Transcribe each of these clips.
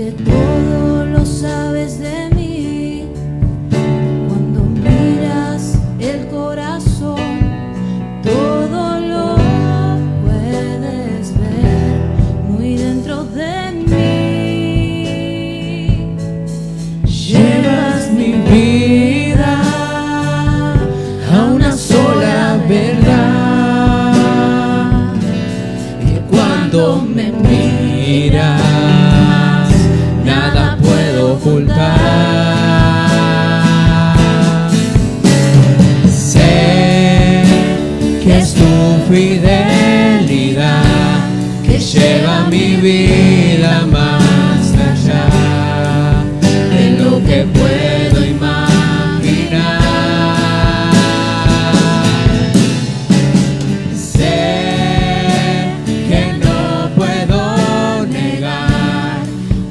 porque todo lo sabes de mí. Cuando miras el corazón, todo lo puedes ver muy dentro de mí. Llevas mi vida a una sola verdad, que cuando me miras nada puedo ocultar. Sé que es tu fidelidad que lleva mi vida más allá de lo que puedo imaginar. Sé que no puedo negar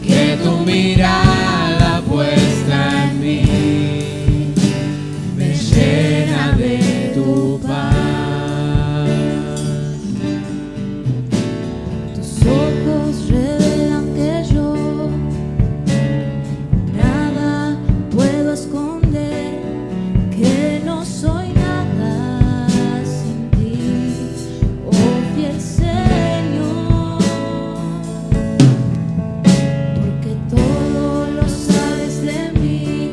que tu mirada puesta en mí me llena de tu paz. Tus ojos revelan que yo nada puedo esconder, que no soy nada sin ti, oh fiel Señor, porque todo lo sabes de mí.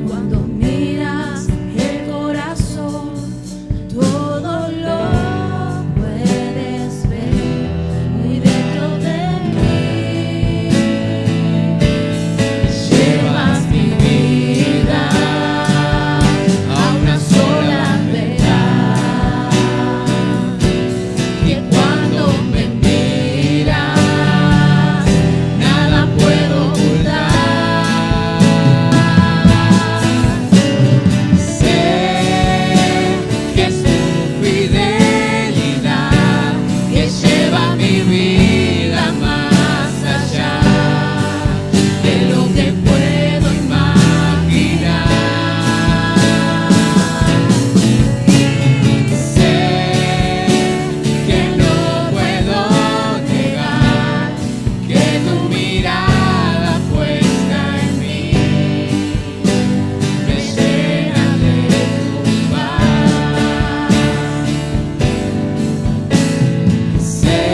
Cuando miras el corazón, todo lo puedes ver muy dentro de mí. Llevas mi vida a una sola verdad, que cuando me miras nada puedo ocultar. Sé que es tu fidelidad que lleva mi vida más allá de lo que puedo imaginar. Sé que no puedo negar que tu mirada puesta en mí me llena de tu paz. Sé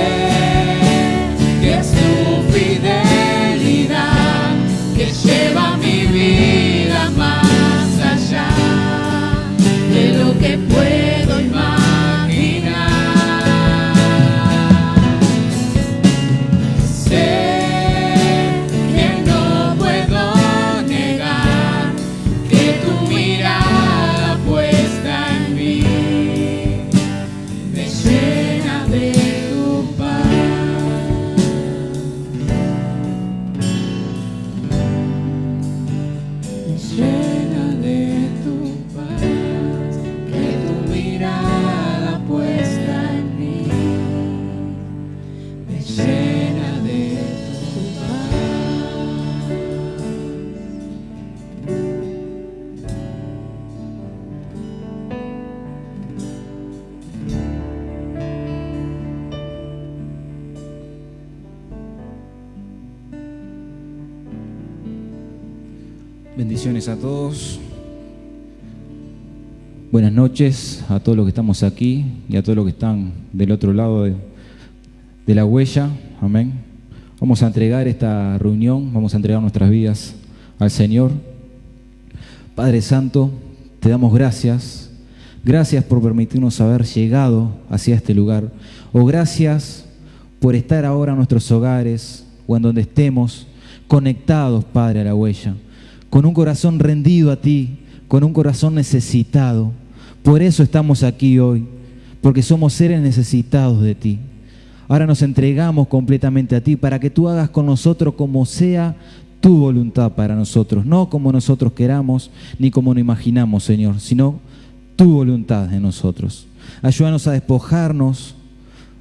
que es tu fidelidad que lleva mi vida más allá de lo que puedo imaginar. Sé que no puedo negar que tu mirada puesta en mí me llena de tu paz. Me llena de tu paz, que tu mirada puesta en mí me llena de tu paz. Bendiciones a todos. Buenas noches a todos los que estamos aquí y a todos los que están del otro lado de la huella. Amén. Vamos a entregar esta reunión, vamos a entregar nuestras vidas al Señor. Padre Santo, te damos gracias. Gracias por permitirnos haber llegado hacia este lugar. O gracias por estar ahora en nuestros hogares o en donde estemos conectados, Padre, a la huella, con un corazón rendido a ti, con un corazón necesitado. Por eso estamos aquí hoy, porque somos seres necesitados de ti. Ahora nos entregamos completamente a ti para que tú hagas con nosotros como sea tu voluntad para nosotros, no como nosotros queramos ni como nos imaginamos, Señor, sino tu voluntad en nosotros. Ayúdanos a despojarnos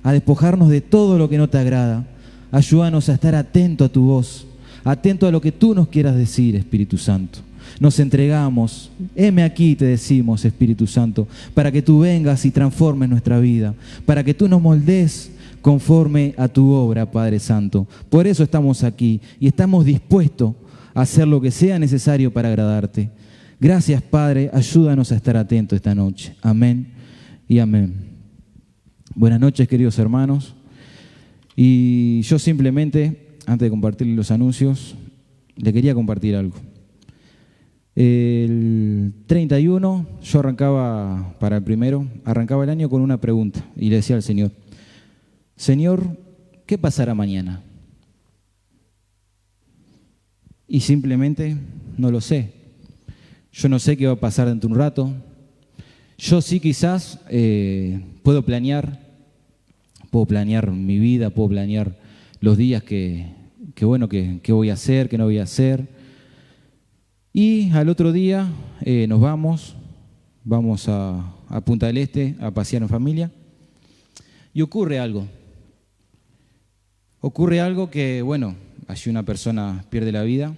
de todo lo que no te agrada. Ayúdanos a estar atento a tu voz, atento a lo que tú nos quieras decir, Espíritu Santo. Nos entregamos, heme aquí, te decimos, Espíritu Santo, para que tú vengas y transformes nuestra vida, para que tú nos moldees conforme a tu obra, Padre Santo. Por eso estamos aquí y estamos dispuestos a hacer lo que sea necesario para agradarte. Gracias, Padre, ayúdanos a estar atentos esta noche. Amén y amén. Buenas noches, queridos hermanos. Y yo simplemente, antes de compartir los anuncios, le quería compartir algo. El 31, yo arrancaba para el primero, arrancaba el año con una pregunta y le decía al Señor, Señor, ¿qué pasará mañana? Y simplemente no lo sé. Yo no sé qué va a pasar dentro de un rato. Yo sí quizás puedo planear mi vida, puedo planear los días que voy a hacer, que no voy a hacer. Y al otro día nos vamos a Punta del Este a pasear en familia. Y ocurre algo que, allí una persona pierde la vida.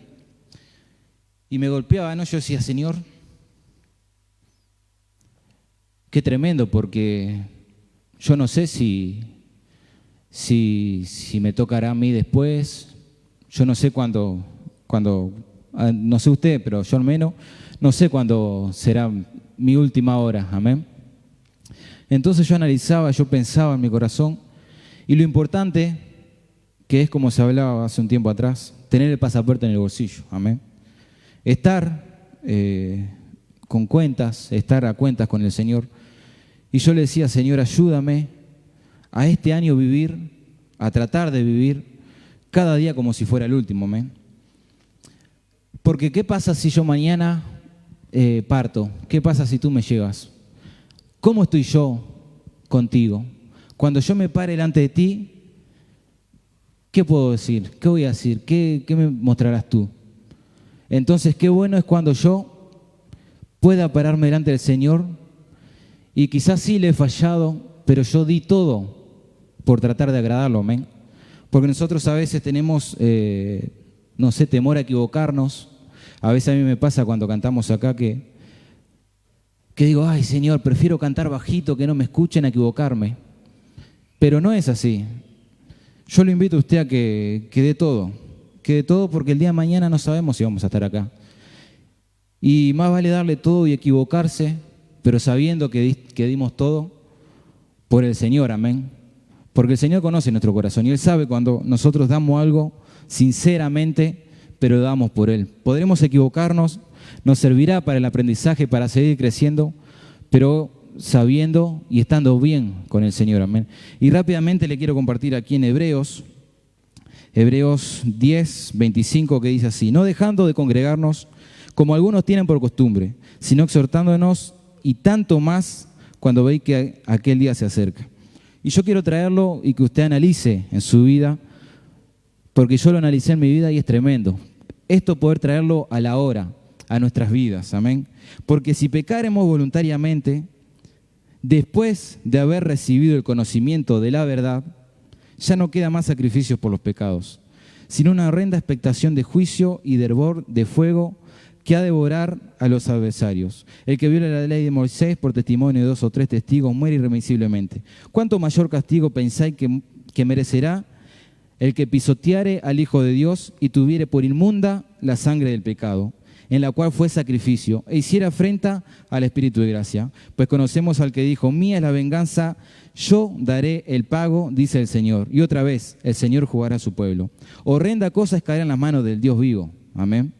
Y me golpeaba, ¿no? Yo decía, Señor, qué tremendo, porque yo no sé si me tocará a mí después. Yo no sé cuándo, no sé usted, pero yo al menos no sé cuándo será mi última hora. Amén. Entonces yo analizaba, yo pensaba en mi corazón, y lo importante, que es como se hablaba hace un tiempo atrás, tener el pasaporte en el bolsillo. Amén. Estar con cuentas, estar a cuentas con el Señor. Y yo le decía, Señor, ayúdame a este año vivir, a tratar de vivir cada día como si fuera el último. Amén. Porque ¿qué pasa si yo mañana parto? ¿Qué pasa si tú me llevas? ¿Cómo estoy yo contigo? Cuando yo me pare delante de ti, ¿qué puedo decir? ¿Qué voy a decir? ¿Qué me mostrarás tú? Entonces, qué bueno es cuando yo pueda pararme delante del Señor y quizás sí le he fallado, pero yo di todo por tratar de agradarlo, amén. Porque nosotros a veces tenemos, temor a equivocarnos. A veces a mí me pasa cuando cantamos acá que digo, ay Señor, prefiero cantar bajito que no me escuchen a equivocarme. Pero no es así. Yo lo invito a usted a que dé todo. Que dé todo porque el día de mañana no sabemos si vamos a estar acá. Y más vale darle todo y equivocarse, pero sabiendo que dimos todo por el Señor, amén. Porque el Señor conoce nuestro corazón y Él sabe cuando nosotros damos algo sinceramente, pero damos por Él. Podremos equivocarnos, nos servirá para el aprendizaje, para seguir creciendo, pero sabiendo y estando bien con el Señor, amén. Y rápidamente le quiero compartir aquí en Hebreos 10, 25, que dice así, no dejando de congregarnos como algunos tienen por costumbre, sino exhortándonos y tanto más cuando veis que aquel día se acerca. Y yo quiero traerlo y que usted analice en su vida, porque yo lo analicé en mi vida y es tremendo. Esto poder traerlo a la hora, a nuestras vidas, amén. Porque si pecaremos voluntariamente, después de haber recibido el conocimiento de la verdad, ya no queda más sacrificios por los pecados, sino una horrenda expectación de juicio y de hervor de fuego que ha de devorar a los adversarios. El que viola la ley de Moisés por testimonio de 2 o 3 testigos muere irremisiblemente. ¿Cuánto mayor castigo pensáis que merecerá el que pisoteare al Hijo de Dios y tuviere por inmunda la sangre del pecado, en la cual fue sacrificio, e hiciera afrenta al Espíritu de gracia? Pues conocemos al que dijo, mía es la venganza, yo daré el pago, dice el Señor. Y otra vez, el Señor jugará a su pueblo. Horrenda cosa es caer en las manos del Dios vivo. Amén.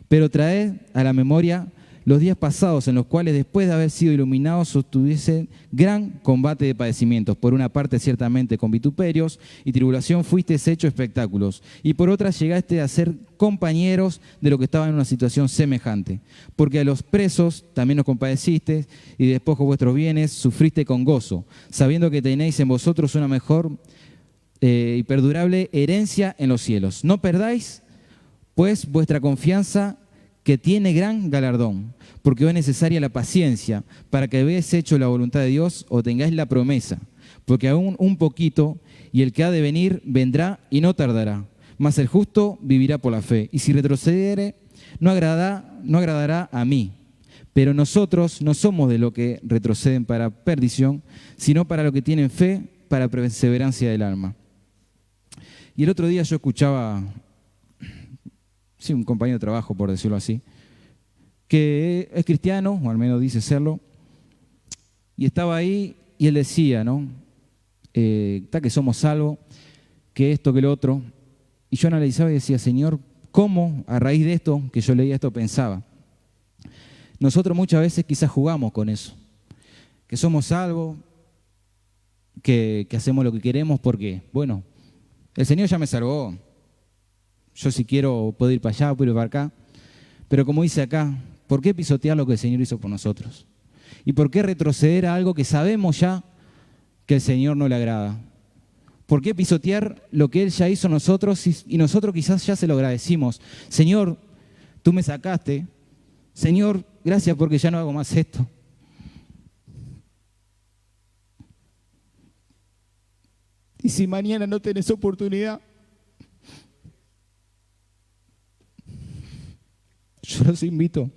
Pero traed a la memoria los días pasados en los cuales, después de haber sido iluminados, sostuviesen gran combate de padecimientos. Por una parte, ciertamente, con vituperios y tribulación fuisteis hechos espectáculos, y por otra llegaste a ser compañeros de los que estaban en una situación semejante. Porque a los presos también os compadecisteis, y de despojo de vuestros bienes sufriste con gozo, sabiendo que tenéis en vosotros una mejor y perdurable herencia en los cielos. No perdáis, pues, vuestra confianza, que tiene gran galardón, porque es necesaria la paciencia, para que habéis hecho la voluntad de Dios o tengáis la promesa, porque aún un poquito, y el que ha de venir vendrá y no tardará, mas el justo vivirá por la fe, y si retrocediere, no agradará a mí. Pero nosotros no somos de los que retroceden para perdición, sino para los que tienen fe para perseverancia del alma. Y el otro día yo escuchaba, sí, un compañero de trabajo, por decirlo así, que es cristiano, o al menos dice serlo, y estaba ahí y él decía, ¿no? Está que somos salvos, que esto, que lo otro. Y yo analizaba y decía, Señor, ¿cómo a raíz de esto, que yo leía esto, pensaba? Nosotros muchas veces quizás jugamos con eso, que somos salvos, que hacemos lo que queremos porque, bueno, el Señor ya me salvó. Yo si quiero puedo ir para allá, puedo ir para acá. Pero como dice acá, ¿por qué pisotear lo que el Señor hizo por nosotros? ¿Y por qué retroceder a algo que sabemos ya que el Señor no le agrada? ¿Por qué pisotear lo que Él ya hizo a nosotros y nosotros quizás ya se lo agradecimos? Señor, tú me sacaste. Señor, gracias porque ya no hago más esto. Y si mañana no tenés oportunidad, yo los invito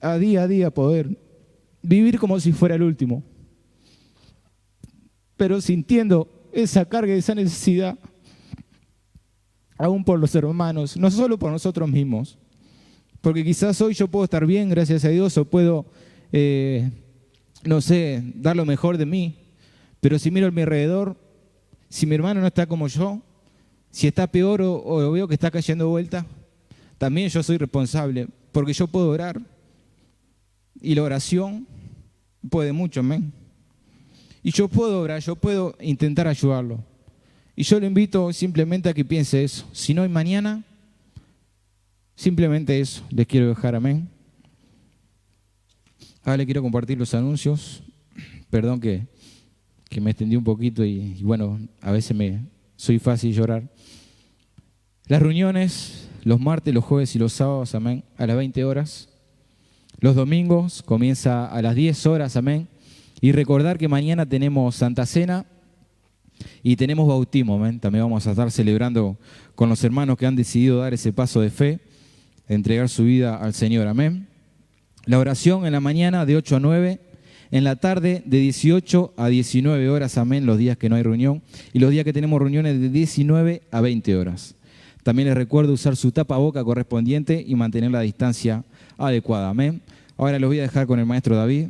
a día poder vivir como si fuera el último, pero sintiendo esa carga y esa necesidad, aún por los hermanos, no solo por nosotros mismos, porque quizás hoy yo puedo estar bien, gracias a Dios, o puedo, no sé, dar lo mejor de mí, pero si miro a mi alrededor, si mi hermano no está como yo, si está peor o veo que está cayendo de vuelta, también yo soy responsable, porque yo puedo orar, y la oración puede mucho, amén. Y yo puedo orar, yo puedo intentar ayudarlo. Y yo le invito simplemente a que piense eso. Si no hay mañana, simplemente eso les quiero dejar, amén. Ahora le quiero compartir los anuncios. Perdón que me extendí un poquito y bueno, a veces soy fácil llorar. Las reuniones, los martes, los jueves y los sábados, amén, a las 20 horas. Los domingos comienza a las 10 horas, amén. Y recordar que mañana tenemos Santa Cena y tenemos bautismo, amén. También vamos a estar celebrando con los hermanos que han decidido dar ese paso de fe, de entregar su vida al Señor, amén. La oración en la mañana de 8 a 9, en la tarde de 18 a 19 horas, amén, los días que no hay reunión. Y los días que tenemos reuniones de 19 a 20 horas. También les recuerdo usar su tapaboca correspondiente y mantener la distancia adecuada, amén. Ahora los voy a dejar con el maestro David.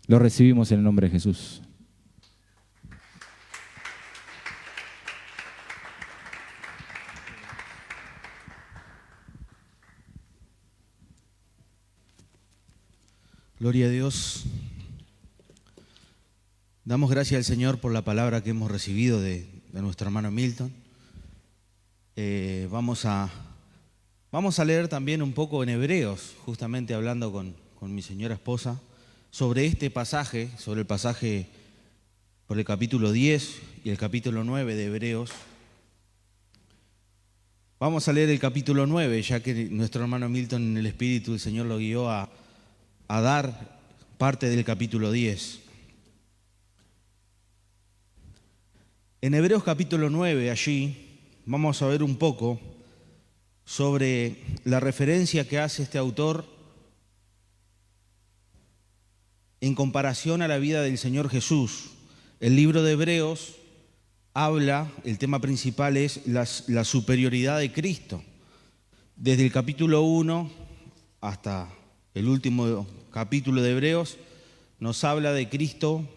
Lo recibimos en el nombre de Jesús. Gloria a Dios. Damos gracias al Señor por la palabra que hemos recibido de nuestro hermano Milton. Vamos a leer también un poco en Hebreos, justamente hablando con mi señora esposa, sobre este pasaje, sobre el pasaje por el capítulo 10 y el capítulo 9 de Hebreos. Vamos a leer el capítulo 9, ya que nuestro hermano Milton en el Espíritu, el Señor lo guió a dar parte del capítulo 10. En Hebreos capítulo 9, allí, vamos a ver un poco sobre la referencia que hace este autor en comparación a la vida del Señor Jesús. El libro de Hebreos habla, el tema principal es la superioridad de Cristo. Desde el capítulo 1 hasta el último capítulo de Hebreos nos habla de Cristo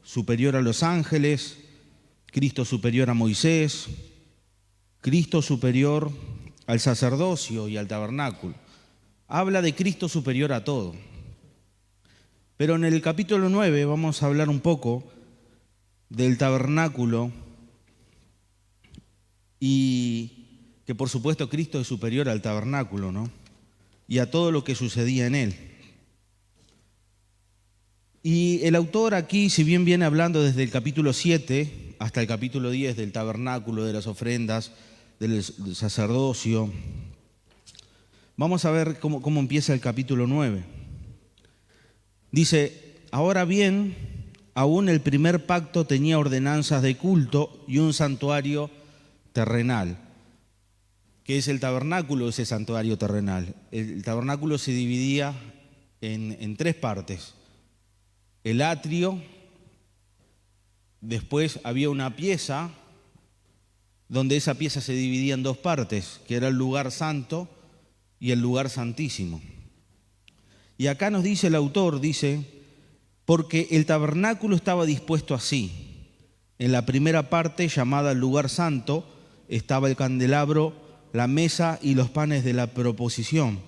superior a los ángeles, Cristo superior a Moisés, Cristo superior al sacerdocio y al tabernáculo. Habla de Cristo superior a todo. Pero en el capítulo 9 vamos a hablar un poco del tabernáculo y que por supuesto Cristo es superior al tabernáculo, ¿no? Y a todo lo que sucedía en él. Y el autor aquí, si bien viene hablando desde el capítulo 7 hasta el capítulo 10 del tabernáculo, de las ofrendas, del sacerdocio, vamos a ver cómo empieza el capítulo 9. Dice, ahora bien, aún el primer pacto tenía ordenanzas de culto y un santuario terrenal. ¿Qué es el tabernáculo? Ese santuario terrenal. El tabernáculo se dividía en tres partes. El atrio, después había una pieza donde esa pieza se dividía en dos partes, que era el lugar santo y el lugar santísimo. Y acá nos dice el autor, dice, porque el tabernáculo estaba dispuesto así. En la primera parte, llamada el lugar santo, estaba el candelabro, la mesa y los panes de la proposición.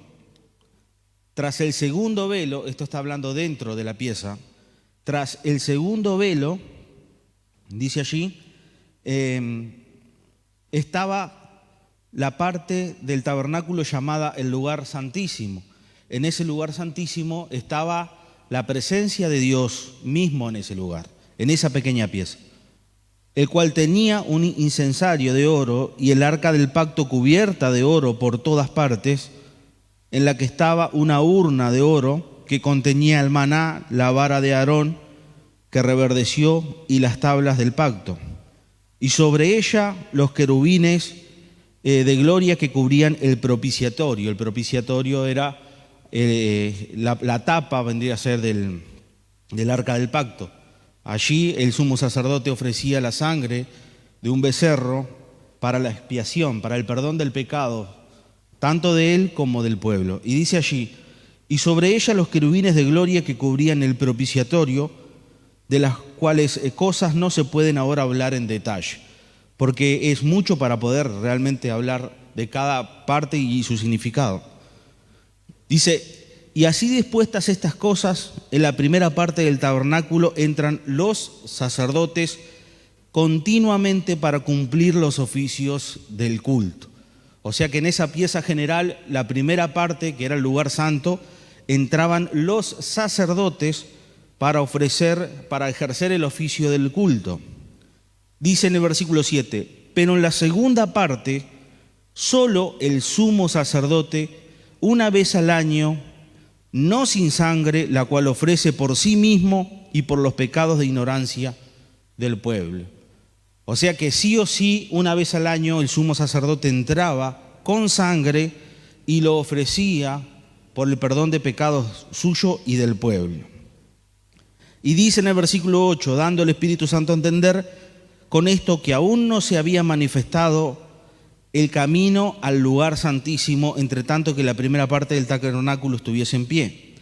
Tras el segundo velo, esto está hablando dentro de la pieza, tras el segundo velo, dice allí, estaba la parte del tabernáculo llamada el lugar santísimo. En ese lugar santísimo estaba la presencia de Dios mismo en ese lugar, en esa pequeña pieza, el cual tenía un incensario de oro y el arca del pacto cubierta de oro por todas partes, en la que estaba una urna de oro que contenía el maná, la vara de Aarón que reverdeció y las tablas del pacto, y sobre ella los querubines de gloria que cubrían el propiciatorio. El propiciatorio era la tapa, vendría a ser del arca del pacto. Allí el sumo sacerdote ofrecía la sangre de un becerro para la expiación, para el perdón del pecado, tanto de él como del pueblo. Y dice allí, y sobre ella los querubines de gloria que cubrían el propiciatorio, de las cuales cosas no se pueden ahora hablar en detalle, porque es mucho para poder realmente hablar de cada parte y su significado. Dice, y así dispuestas estas cosas, en la primera parte del tabernáculo entran los sacerdotes continuamente para cumplir los oficios del culto. O sea que en esa pieza general, la primera parte, que era el lugar santo, entraban los sacerdotes para ejercer el oficio del culto. Dice en el versículo 7, pero en la segunda parte, solo el sumo sacerdote, una vez al año, no sin sangre, la cual ofrece por sí mismo y por los pecados de ignorancia del pueblo. O sea que sí o sí, una vez al año, el sumo sacerdote entraba con sangre y lo ofrecía por el perdón de pecados suyo y del pueblo. Y dice en el versículo 8, dando el Espíritu Santo a entender con esto que aún no se había manifestado el camino al lugar santísimo, entre tanto que la primera parte del tabernáculo estuviese en pie,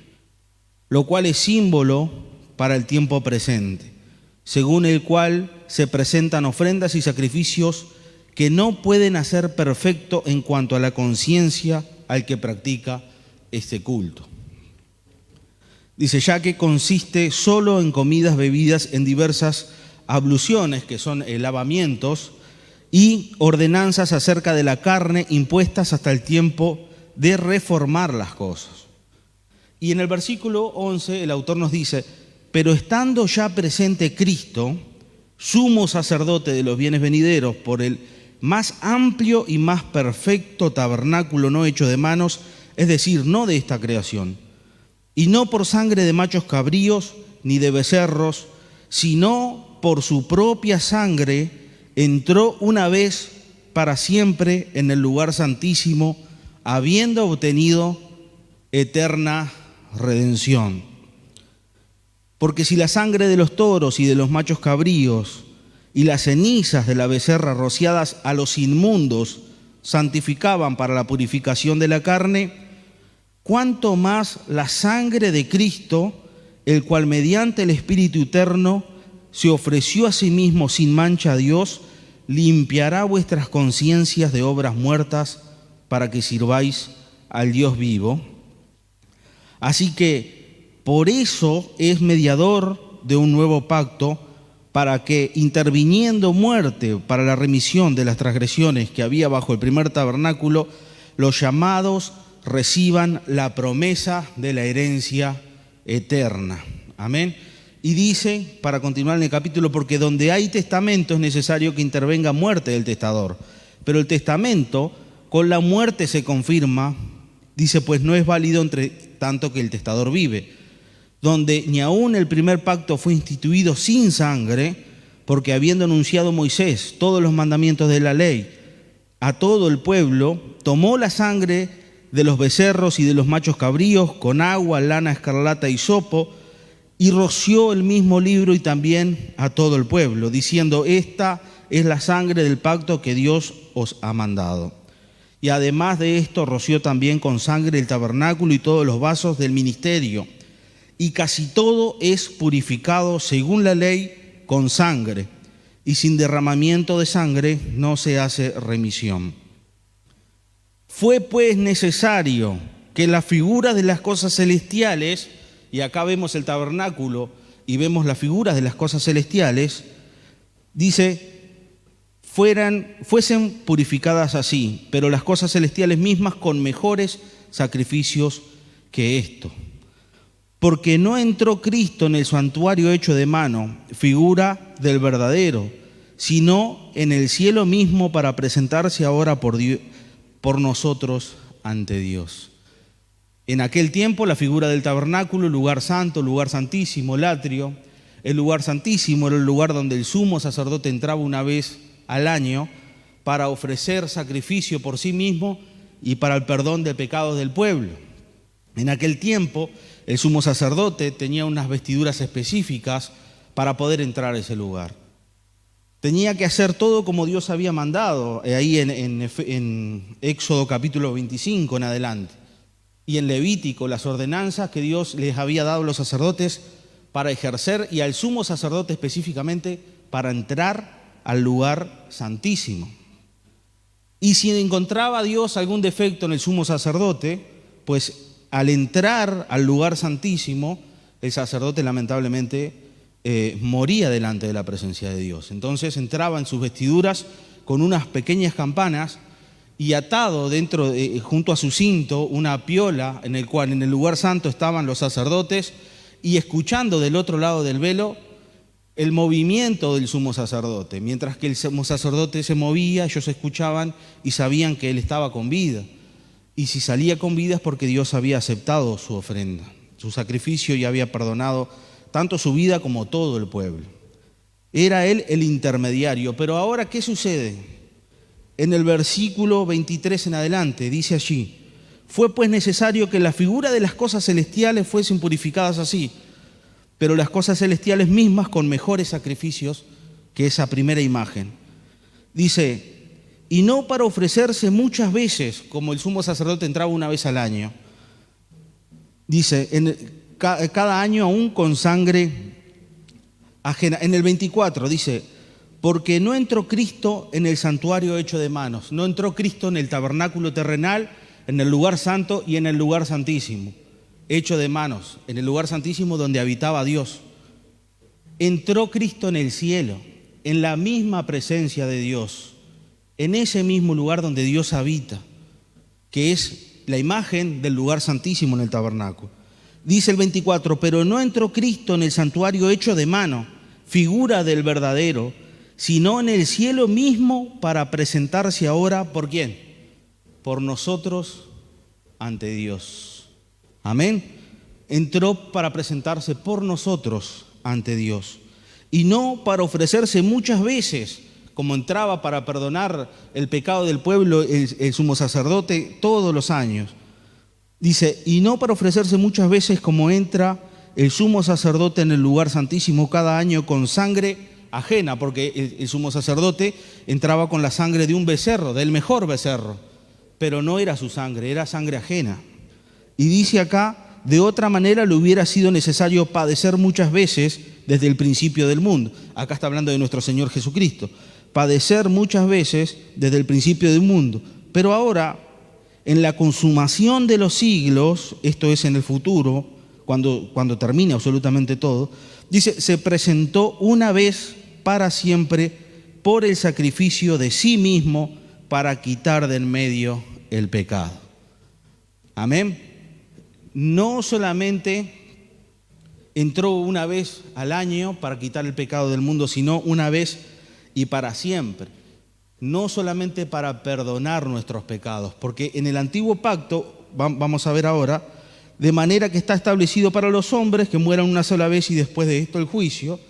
lo cual es símbolo para el tiempo presente, según el cual se presentan ofrendas y sacrificios que no pueden hacer perfecto en cuanto a la conciencia al que practica este culto. Dice, ya que consiste solo en comidas bebidas en diversas abluciones, que son lavamientos, y ordenanzas acerca de la carne impuestas hasta el tiempo de reformar las cosas. Y en el versículo 11 el autor nos dice, pero estando ya presente Cristo, sumo sacerdote de los bienes venideros, por el más amplio y más perfecto tabernáculo no hecho de manos, es decir, no de esta creación, y no por sangre de machos cabríos ni de becerros, sino por su propia sangre, entró una vez para siempre en el lugar santísimo, habiendo obtenido eterna redención. Porque si la sangre de los toros y de los machos cabríos y las cenizas de la becerra rociadas a los inmundos santificaban para la purificación de la carne, cuánto más la sangre de Cristo, el cual mediante el Espíritu eterno se ofreció a sí mismo sin mancha a Dios, limpiará vuestras conciencias de obras muertas para que sirváis al Dios vivo. Así que por eso es mediador de un nuevo pacto, para que, interviniendo muerte para la remisión de las transgresiones que había bajo el primer tabernáculo, los llamados reciban la promesa de la herencia eterna. Amén. Y dice, para continuar en el capítulo, porque donde hay testamento es necesario que intervenga muerte del testador. Pero el testamento con la muerte se confirma, dice, pues no es válido entre tanto que el testador vive. Donde ni aún el primer pacto fue instituido sin sangre, porque habiendo anunciado Moisés todos los mandamientos de la ley a todo el pueblo, tomó la sangre de los becerros y de los machos cabríos con agua, lana, escarlata y hisopo, y roció el mismo libro y también a todo el pueblo, diciendo: esta es la sangre del pacto que Dios os ha mandado. Y además de esto, roció también con sangre el tabernáculo y todos los vasos del ministerio. Y casi todo es purificado según la ley con sangre, y sin derramamiento de sangre no se hace remisión. Fue pues necesario que la figura de las cosas celestiales, y acá vemos el tabernáculo y vemos las figuras de las cosas celestiales, dice, fuesen purificadas así, pero las cosas celestiales mismas con mejores sacrificios que esto. Porque no entró Cristo en el santuario hecho de mano, figura del verdadero, sino en el cielo mismo para presentarse ahora por nosotros ante Dios. En aquel tiempo la figura del tabernáculo, lugar santo, lugar santísimo, el atrio. El lugar santísimo era el lugar donde el sumo sacerdote entraba una vez al año para ofrecer sacrificio por sí mismo y para el perdón de pecados del pueblo. En aquel tiempo el sumo sacerdote tenía unas vestiduras específicas para poder entrar a ese lugar. Tenía que hacer todo como Dios había mandado, ahí en Éxodo capítulo 25 en adelante. Y en Levítico, las ordenanzas que Dios les había dado a los sacerdotes para ejercer, y al sumo sacerdote específicamente para entrar al lugar santísimo. Y si encontraba Dios algún defecto en el sumo sacerdote, pues al entrar al lugar santísimo, el sacerdote lamentablemente moría delante de la presencia de Dios. Entonces entraba en sus vestiduras con unas pequeñas campanas y atado junto a su cinto una piola en el cual en el lugar santo estaban los sacerdotes y escuchando del otro lado del velo el movimiento del sumo sacerdote. Mientras que el sumo sacerdote se movía, ellos escuchaban y sabían que él estaba con vida. Y si salía con vida es porque Dios había aceptado su ofrenda, su sacrificio, y había perdonado tanto su vida como todo el pueblo. Era él el intermediario. Pero ahora, ¿qué sucede? En el versículo 23 en adelante, dice allí: fue pues necesario que la figura de las cosas celestiales fuesen purificadas así, pero las cosas celestiales mismas con mejores sacrificios que esa primera imagen. Dice, y no para ofrecerse muchas veces, como el sumo sacerdote entraba una vez al año. Dice, cada año aún con sangre ajena. En el 24 dice, porque no entró Cristo en el santuario hecho de manos, no entró Cristo en el tabernáculo terrenal, en el lugar santo y en el lugar santísimo, hecho de manos, en el lugar santísimo donde habitaba Dios. Entró Cristo en el cielo, en la misma presencia de Dios, en ese mismo lugar donde Dios habita, que es la imagen del lugar santísimo en el tabernáculo. Dice el 24, pero no entró Cristo en el santuario hecho de mano, figura del verdadero, sino en el cielo mismo para presentarse ahora, ¿por quién? Por nosotros ante Dios. Amén. Entró para presentarse por nosotros ante Dios. Y no para ofrecerse muchas veces, como entraba para perdonar el pecado del pueblo el sumo sacerdote todos los años. Dice, y no para ofrecerse muchas veces como entra el sumo sacerdote en el lugar santísimo cada año con sangre ajena, porque el sumo sacerdote entraba con la sangre de un becerro, del mejor becerro, pero no era su sangre, era sangre ajena. Y dice acá, de otra manera le hubiera sido necesario padecer muchas veces desde el principio del mundo. Acá está hablando de nuestro Señor Jesucristo. Padecer muchas veces desde el principio del mundo. Pero ahora, en la consumación de los siglos, esto es en el futuro, cuando termine absolutamente todo, dice, se presentó una vez para siempre por el sacrificio de sí mismo para quitar de en medio el pecado. Amén. No solamente entró una vez al año para quitar el pecado del mundo, sino una vez y para siempre. No solamente para perdonar nuestros pecados, porque en el antiguo pacto, vamos a ver ahora, de manera que está establecido para los hombres que mueran una sola vez y después de esto el juicio,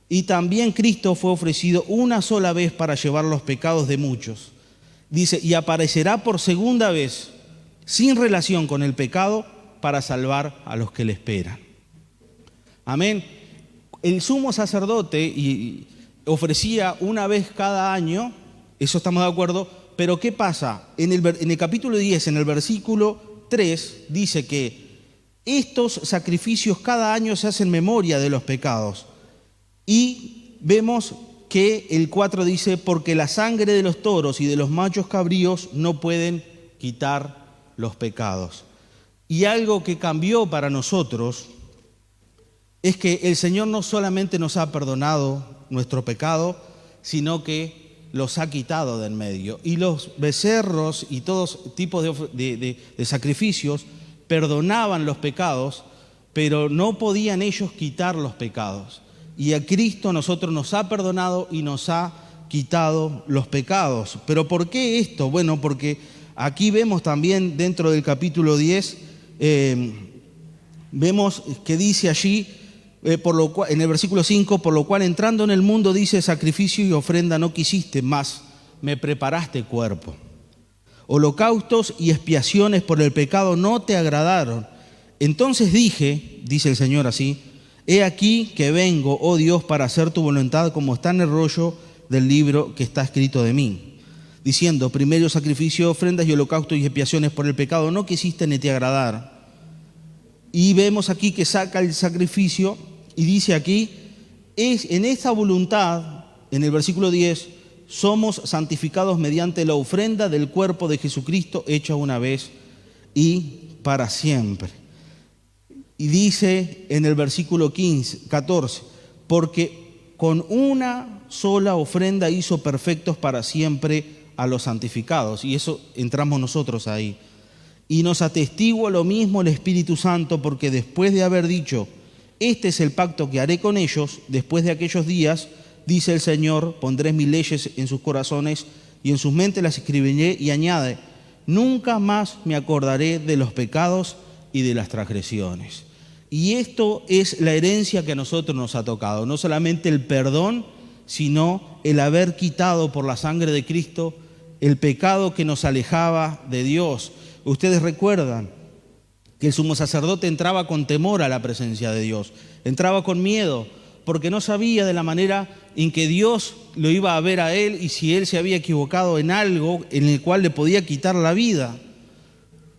y también Cristo fue ofrecido una sola vez para llevar los pecados de muchos. Dice, y aparecerá por segunda vez, sin relación con el pecado, para salvar a los que le esperan. Amén. El sumo sacerdote ofrecía una vez cada año, eso estamos de acuerdo, pero ¿qué pasa? En el capítulo 10, en el versículo 3, dice que estos sacrificios cada año se hacen memoria de los pecados. Y vemos que el 4 dice, porque la sangre de los toros y de los machos cabríos no pueden quitar los pecados. Y algo que cambió para nosotros es que el Señor no solamente nos ha perdonado nuestro pecado, sino que los ha quitado de en medio. Y los becerros y todos tipos de sacrificios perdonaban los pecados, pero no podían ellos quitar los pecados. Y a Cristo nosotros nos ha perdonado y nos ha quitado los pecados. ¿Pero por qué esto? Bueno, porque aquí vemos también dentro del capítulo 10, vemos que dice allí, en el versículo 5, por lo cual entrando en el mundo dice, sacrificio y ofrenda no quisiste, mas me preparaste cuerpo. Holocaustos y expiaciones por el pecado no te agradaron. Entonces dije, dice el Señor así, he aquí que vengo, oh Dios, para hacer tu voluntad como está en el rollo del libro que está escrito de mí. Diciendo, primero sacrificio, ofrendas y holocaustos y expiaciones por el pecado no quisiste ni te agradar. Y vemos aquí que saca el sacrificio y dice aquí, en esta voluntad, en el versículo 10, somos santificados mediante la ofrenda del cuerpo de Jesucristo hecha una vez y para siempre. Y dice en el versículo 14, porque con una sola ofrenda hizo perfectos para siempre a los santificados. Y eso entramos nosotros ahí. Y nos atestigua lo mismo el Espíritu Santo, porque después de haber dicho, este es el pacto que haré con ellos, después de aquellos días, dice el Señor, pondré mis leyes en sus corazones y en sus mentes las escribiré, y añade, nunca más me acordaré de los pecados y de las transgresiones. Y esto es la herencia que a nosotros nos ha tocado, no solamente el perdón, sino el haber quitado por la sangre de Cristo el pecado que nos alejaba de Dios. Ustedes recuerdan que el sumo sacerdote entraba con temor a la presencia de Dios, entraba con miedo, porque no sabía de la manera en que Dios lo iba a ver a él y si él se había equivocado en algo en el cual le podía quitar la vida.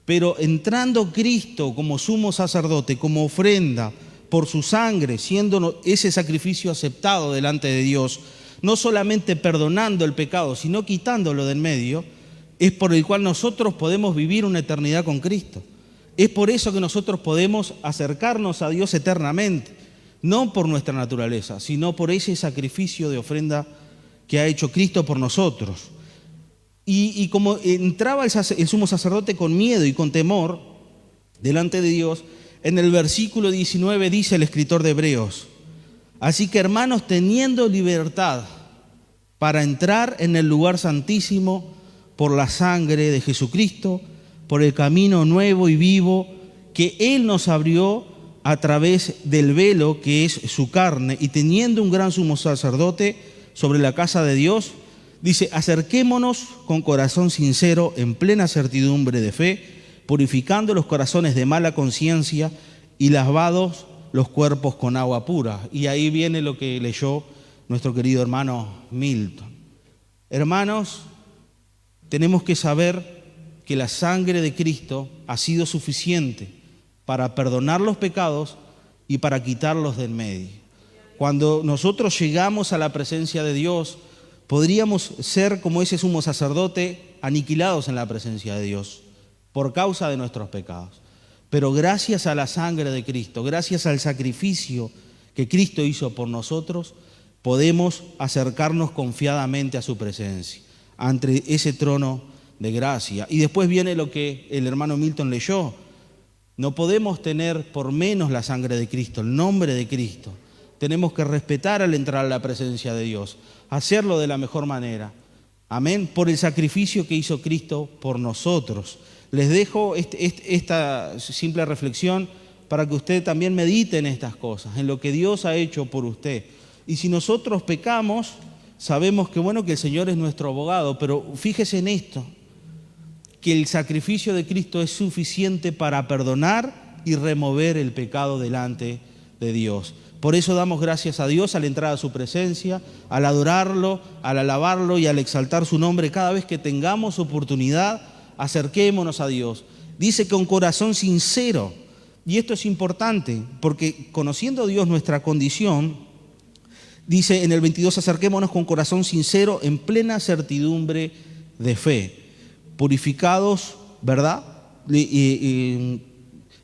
Pero entrando Cristo como sumo sacerdote, como ofrenda por su sangre, siendo ese sacrificio aceptado delante de Dios, no solamente perdonando el pecado, sino quitándolo de en medio, es por el cual nosotros podemos vivir una eternidad con Cristo. Es por eso que nosotros podemos acercarnos a Dios eternamente, no por nuestra naturaleza, sino por ese sacrificio de ofrenda que ha hecho Cristo por nosotros. Y como entraba el sumo sacerdote con miedo y con temor delante de Dios, en el versículo 19 dice el escritor de Hebreos, así que hermanos, teniendo libertad para entrar en el lugar santísimo por la sangre de Jesucristo, por el camino nuevo y vivo que Él nos abrió a través del velo que es su carne, y teniendo un gran sumo sacerdote sobre la casa de Dios, dice, acerquémonos con corazón sincero, en plena certidumbre de fe, purificando los corazones de mala conciencia y lavados los cuerpos con agua pura. Y ahí viene lo que leyó nuestro querido hermano Milton. Hermanos, tenemos que saber que la sangre de Cristo ha sido suficiente para perdonar los pecados y para quitarlos del medio. Cuando nosotros llegamos a la presencia de Dios, podríamos ser como ese sumo sacerdote, aniquilados en la presencia de Dios por causa de nuestros pecados. Pero gracias a la sangre de Cristo, gracias al sacrificio que Cristo hizo por nosotros, podemos acercarnos confiadamente a su presencia, ante ese trono de gracia. Y después viene lo que el hermano Milton leyó. No podemos tener por menos la sangre de Cristo, el nombre de Cristo. Tenemos que respetar al entrar a la presencia de Dios, hacerlo de la mejor manera. Amén. Por el sacrificio que hizo Cristo por nosotros. Les dejo esta simple reflexión para que usted también medite en estas cosas, en lo que Dios ha hecho por usted. Y si nosotros pecamos, sabemos que bueno, que el Señor es nuestro abogado, pero fíjese en esto, que el sacrificio de Cristo es suficiente para perdonar y remover el pecado delante de Dios. Por eso damos gracias a Dios al entrar a su presencia, al adorarlo, al alabarlo y al exaltar su nombre. Cada vez que tengamos oportunidad, acerquémonos a Dios. Dice con corazón sincero, y esto es importante, porque conociendo a Dios nuestra condición, dice en el 22, acerquémonos con corazón sincero en plena certidumbre de fe, purificados, ¿verdad?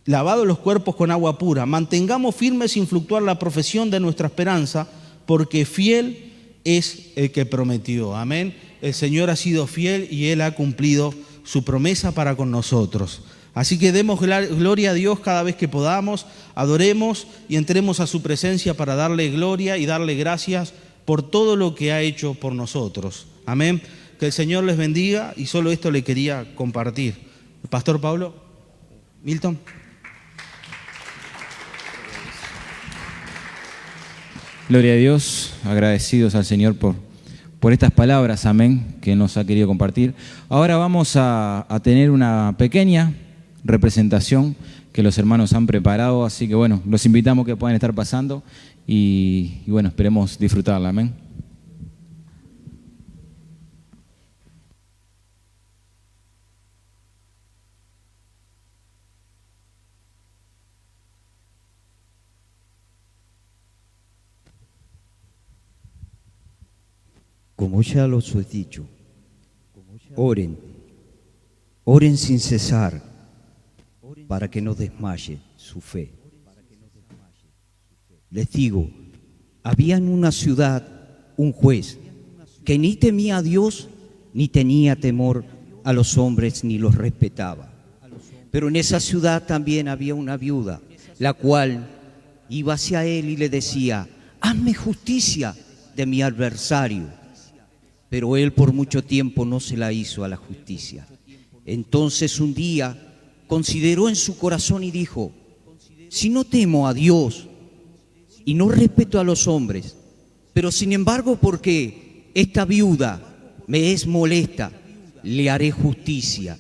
Lavados los cuerpos con agua pura, mantengamos firme sin fluctuar la profesión de nuestra esperanza, porque fiel es el que prometió. Amén. El Señor ha sido fiel y Él ha cumplido su promesa para con nosotros. Así que demos gloria a Dios cada vez que podamos, adoremos y entremos a su presencia para darle gloria y darle gracias por todo lo que ha hecho por nosotros. Amén. Que el Señor les bendiga y solo esto le quería compartir. Pastor Pablo, Milton. Gloria a Dios, agradecidos al Señor por estas palabras, amén, que nos ha querido compartir. Ahora vamos a tener una pequeña representación que los hermanos han preparado, así que bueno, los invitamos que puedan estar pasando y bueno, esperemos disfrutarla, amén. Como ya los he dicho, oren sin cesar para que no desmaye su fe. Les digo, había en una ciudad un juez que ni temía a Dios ni tenía temor a los hombres ni los respetaba. Pero en esa ciudad también había una viuda, la cual iba hacia él y le decía: hazme justicia de mi adversario. Pero él por mucho tiempo no se la hizo a la justicia. Entonces un día consideró en su corazón y dijo: si no temo a Dios y no respeto a los hombres, pero sin embargo porque esta viuda me es molesta, le haré justicia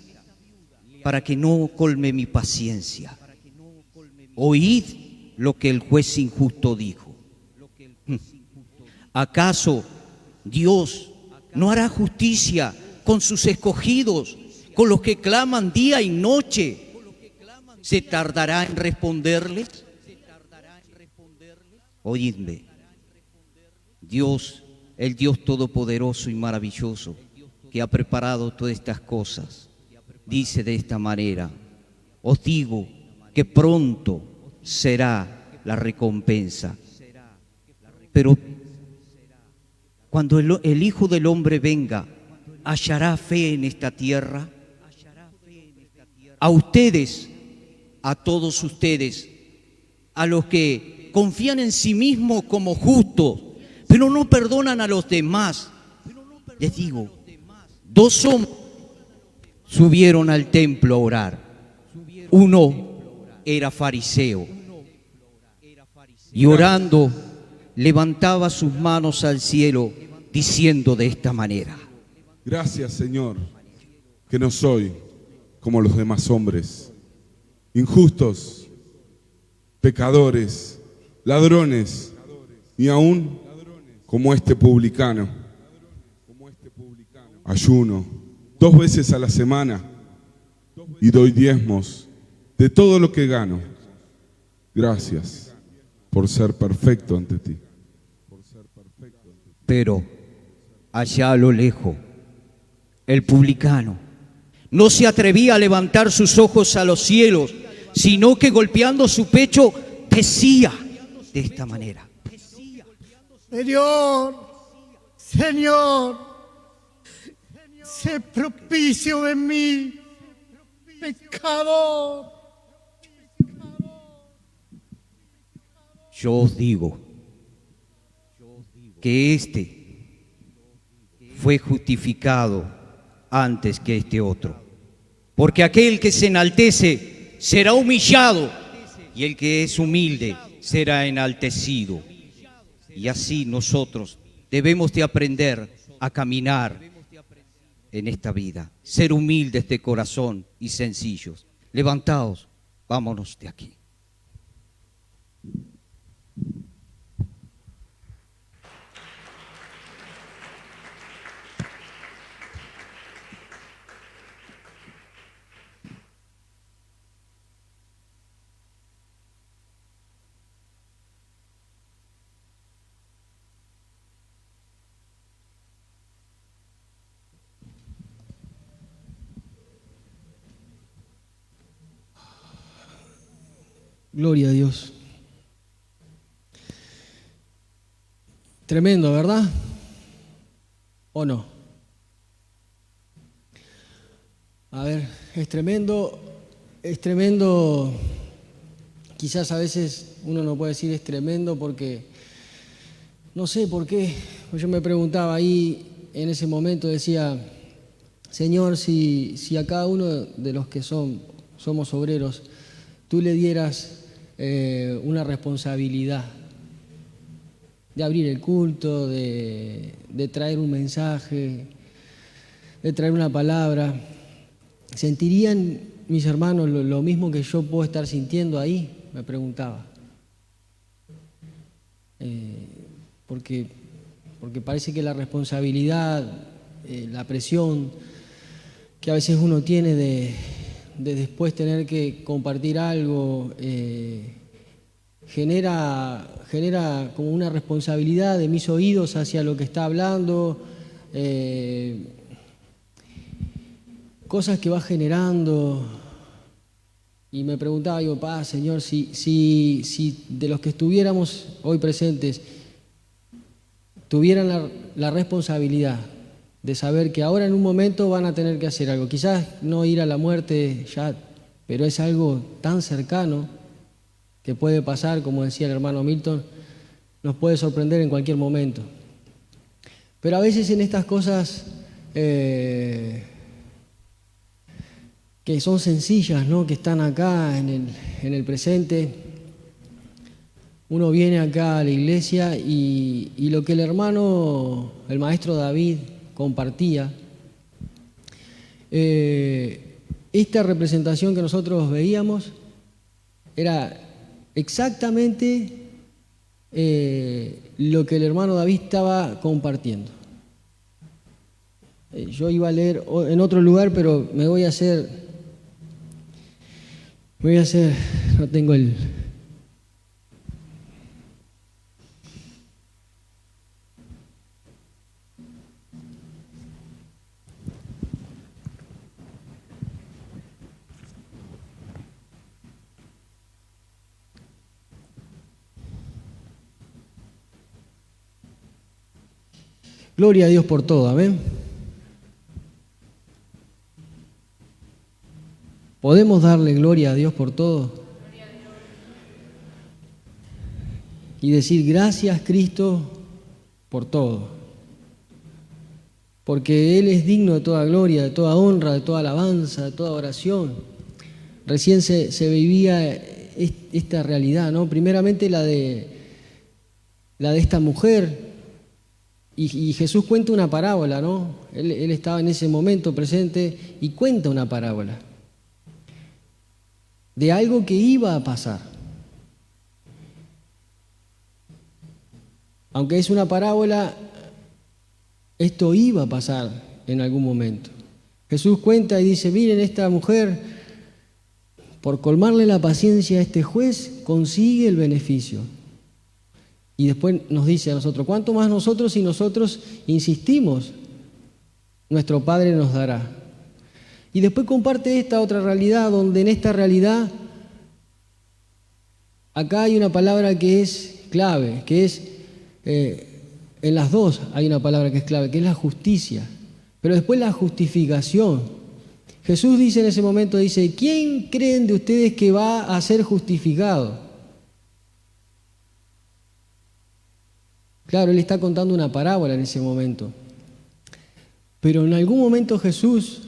para que no colme mi paciencia. Oíd lo que el juez injusto dijo. ¿Acaso Dios no hará justicia con sus escogidos, con los que claman día y noche? ¿Se tardará en responderles? Oídme. Dios, el Dios todopoderoso y maravilloso, que ha preparado todas estas cosas, dice de esta manera: os digo que pronto será la recompensa. Pero cuando el Hijo del Hombre venga, ¿hallará fe en esta tierra? A ustedes, a todos ustedes, a los que confían en sí mismos como justos, pero no perdonan a los demás, les digo, 2 hombres subieron al templo a orar. Uno era fariseo y orando levantaba sus manos al cielo diciendo de esta manera: gracias, Señor, que no soy como los demás hombres, injustos, pecadores, ladrones, ni aún como este publicano. Ayuno 2 veces a la semana y doy diezmos de todo lo que gano. Gracias por ser perfecto ante ti. Pero allá a lo lejos, el publicano no se atrevía a levantar sus ojos a los cielos, sino que golpeando su pecho decía de esta manera: Señor, Señor, sé propicio de mí, pecador. Yo os digo que este fue justificado antes que este otro, porque aquel que se enaltece será humillado y el que es humilde será enaltecido. Y así nosotros debemos de aprender a caminar en esta vida, ser humildes de corazón y sencillos. Levantaos, vámonos de aquí. Gloria a Dios. Tremendo, ¿verdad? ¿O no? A ver, es tremendo, quizás a veces uno no puede decir es tremendo porque, no sé por qué, yo me preguntaba ahí en ese momento, decía, Señor, si a cada uno de los que somos obreros, tú le dieras una responsabilidad de abrir el culto, de traer un mensaje, de traer una palabra, ¿sentirían mis hermanos lo mismo que yo puedo estar sintiendo ahí? Me preguntaba. Porque parece que la responsabilidad, la presión que a veces uno tiene de después tener que compartir algo, genera como una responsabilidad de mis oídos hacia lo que está hablando, cosas que va generando. Y me preguntaba yo, Señor, si de los que estuviéramos hoy presentes tuvieran la responsabilidad de saber que ahora en un momento van a tener que hacer algo, quizás no ir a la muerte ya, pero es algo tan cercano que puede pasar, como decía el hermano Milton, nos puede sorprender en cualquier momento. Pero a veces en estas cosas que son sencillas, ¿no?, que están acá en el presente, uno viene acá a la iglesia y lo que el maestro David compartía, esta representación que nosotros veíamos era exactamente lo que el hermano David estaba compartiendo. Yo iba a leer en otro lugar, pero me voy a hacer, no tengo el... Gloria a Dios por todo, amén. ¿Podemos darle gloria a Dios por todo? Y decir gracias, Cristo, por todo. Porque Él es digno de toda gloria, de toda honra, de toda alabanza, de toda oración. Recién se vivía esta realidad, ¿no? Primeramente la de esta mujer. Y Jesús cuenta una parábola, ¿no? Él estaba en ese momento presente y cuenta una parábola de algo que iba a pasar. Aunque es una parábola, esto iba a pasar en algún momento. Jesús cuenta y dice, miren, esta mujer, por colmarle la paciencia a este juez, consigue el beneficio. Y después nos dice a nosotros, ¿cuánto más nosotros si nosotros insistimos? Nuestro Padre nos dará. Y después comparte esta otra realidad, donde en esta realidad, acá hay una palabra que es clave, que es, en las dos hay una palabra que es clave, que es la justicia. Pero después la justificación. Jesús dice en ese momento, dice, ¿quién creen de ustedes que va a ser justificado? Claro, Él está contando una parábola en ese momento. Pero en algún momento Jesús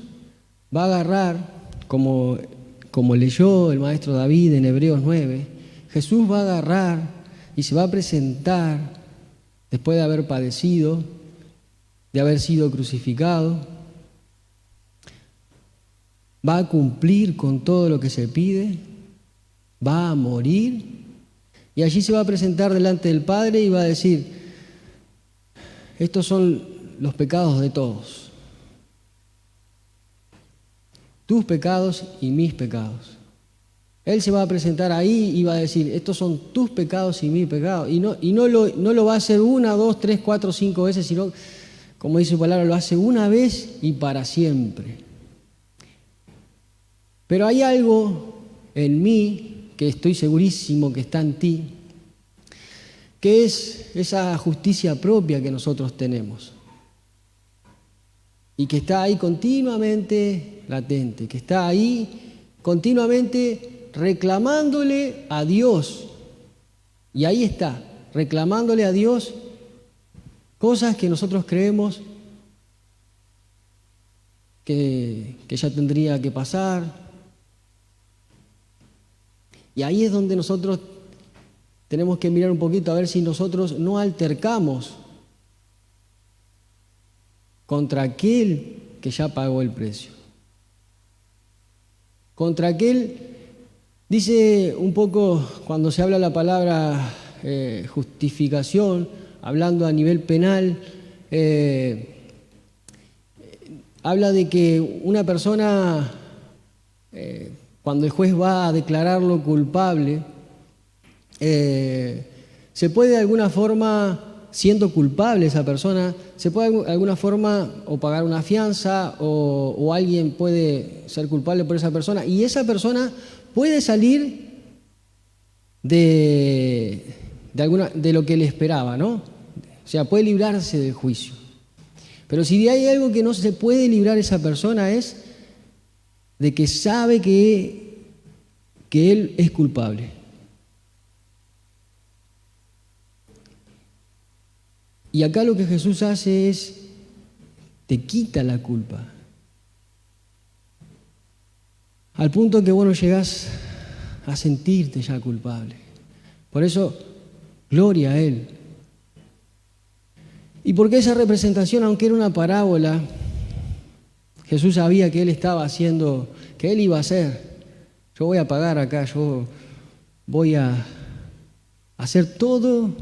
va a agarrar, como leyó el maestro David en Hebreos 9, Jesús va a agarrar y se va a presentar después de haber padecido, de haber sido crucificado, va a cumplir con todo lo que se pide, va a morir y allí se va a presentar delante del Padre y va a decir, estos son los pecados de todos, tus pecados y mis pecados. Él se va a presentar ahí y va a decir, estos son tus pecados y mis pecados. Y no lo va a hacer 1, 2, 3, 4, 5 veces, sino, como dice su palabra, lo hace una vez y para siempre. Pero hay algo en mí que estoy segurísimo que está en ti, que es esa justicia propia que nosotros tenemos y que está ahí continuamente latente, que está ahí continuamente reclamándole a Dios. Y ahí está, reclamándole a Dios cosas que nosotros creemos que ya tendría que pasar. Y ahí es donde nosotros tenemos que mirar un poquito a ver si nosotros no altercamos contra aquel que ya pagó el precio. Contra aquel, dice un poco cuando se habla la palabra justificación, hablando a nivel penal, habla de que una persona, cuando el juez va a declararlo culpable, se puede de alguna forma, siendo culpable esa persona, se puede de alguna forma o pagar una fianza o alguien puede ser culpable por esa persona y esa persona puede salir de lo que le esperaba, ¿no? O sea, puede librarse del juicio. Pero si hay algo que no se puede librar esa persona es de que sabe que él es culpable. Y acá lo que Jesús hace es, te quita la culpa. Al punto que vos no llegás a sentirte ya culpable. Por eso, gloria a Él. Y porque esa representación, aunque era una parábola, Jesús sabía que Él estaba haciendo, que Él iba a hacer. Yo voy a pagar acá, yo voy a hacer todo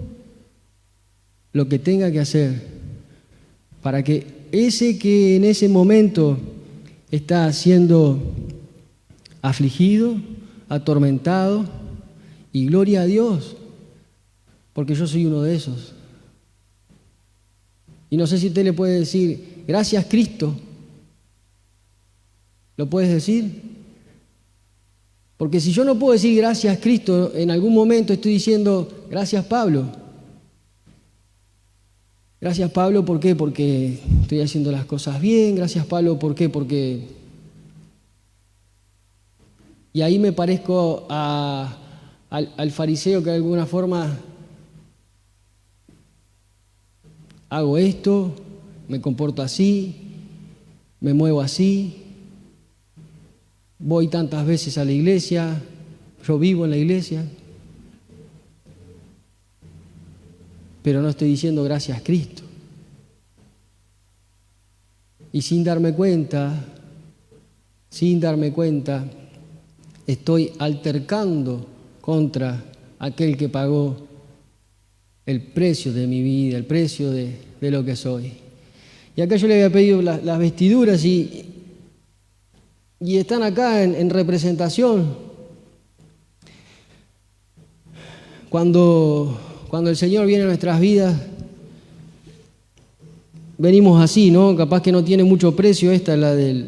lo que tenga que hacer para que ese que en ese momento está siendo afligido, atormentado, y gloria a Dios, porque yo soy uno de esos. Y no sé si usted le puede decir, gracias Cristo. ¿Lo puedes decir? Porque si yo no puedo decir gracias Cristo, en algún momento estoy diciendo gracias Pablo. Gracias Pablo, ¿por qué? Porque estoy haciendo las cosas bien. Gracias Pablo, ¿por qué? Porque... Y ahí me parezco al fariseo que de alguna forma hago esto, me comporto así, me muevo así, voy tantas veces a la iglesia, yo vivo en la iglesia, pero no estoy diciendo gracias Cristo. Y sin darme cuenta, estoy altercando contra aquel que pagó el precio de mi vida, el precio de lo que soy. Y acá yo le había pedido las vestiduras y están acá en representación. Cuando el Señor viene a nuestras vidas, venimos así, ¿no? Capaz que no tiene mucho precio, esta es la del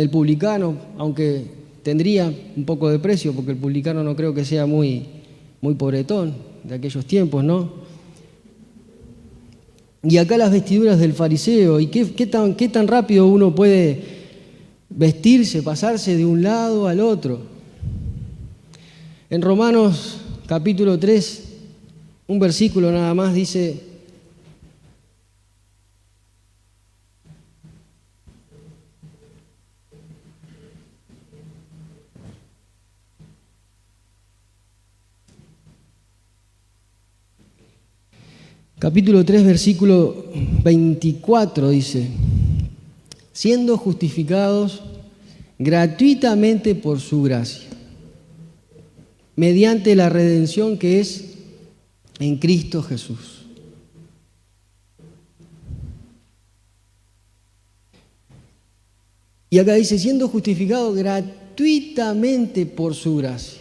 publicano, aunque tendría un poco de precio, porque el publicano no creo que sea muy pobretón de aquellos tiempos, ¿no? Y acá las vestiduras del fariseo, y qué tan rápido uno puede vestirse, pasarse de un lado al otro. En Romanos capítulo 3, un versículo nada más dice: capítulo 3, versículo 24 dice: siendo justificados gratuitamente por su gracia, mediante la redención que es en Cristo Jesús. Y acá dice, siendo justificados gratuitamente por su gracia.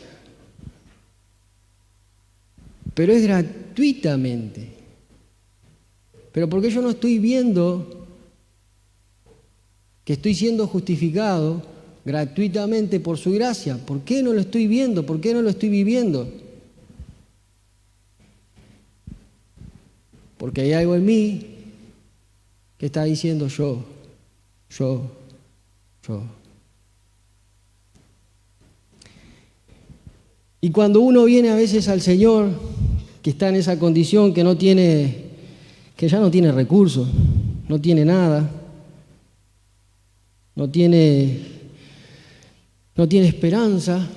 Pero es gratuitamente. Pero porque yo no estoy viendo que estoy siendo justificado gratuitamente por su gracia. ¿Por qué no lo estoy viendo? ¿Por qué no lo estoy viviendo? Porque hay algo en mí que está diciendo yo. Y cuando uno viene a veces al Señor, que está en esa condición, que ya no tiene recursos, no tiene nada, no tiene esperanza,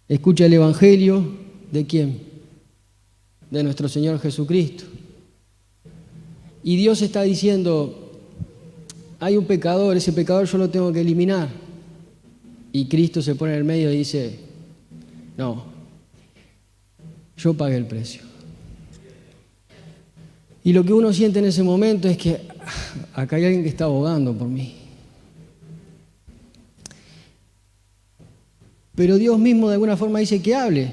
escucha el Evangelio, ¿de quién? De nuestro Señor Jesucristo. Y Dios está diciendo, hay un pecador, ese pecador yo lo tengo que eliminar. Y Cristo se pone en el medio y dice, no, yo pagué el precio. Y lo que uno siente en ese momento es que acá hay alguien que está abogando por mí. Pero Dios mismo de alguna forma dice que hable.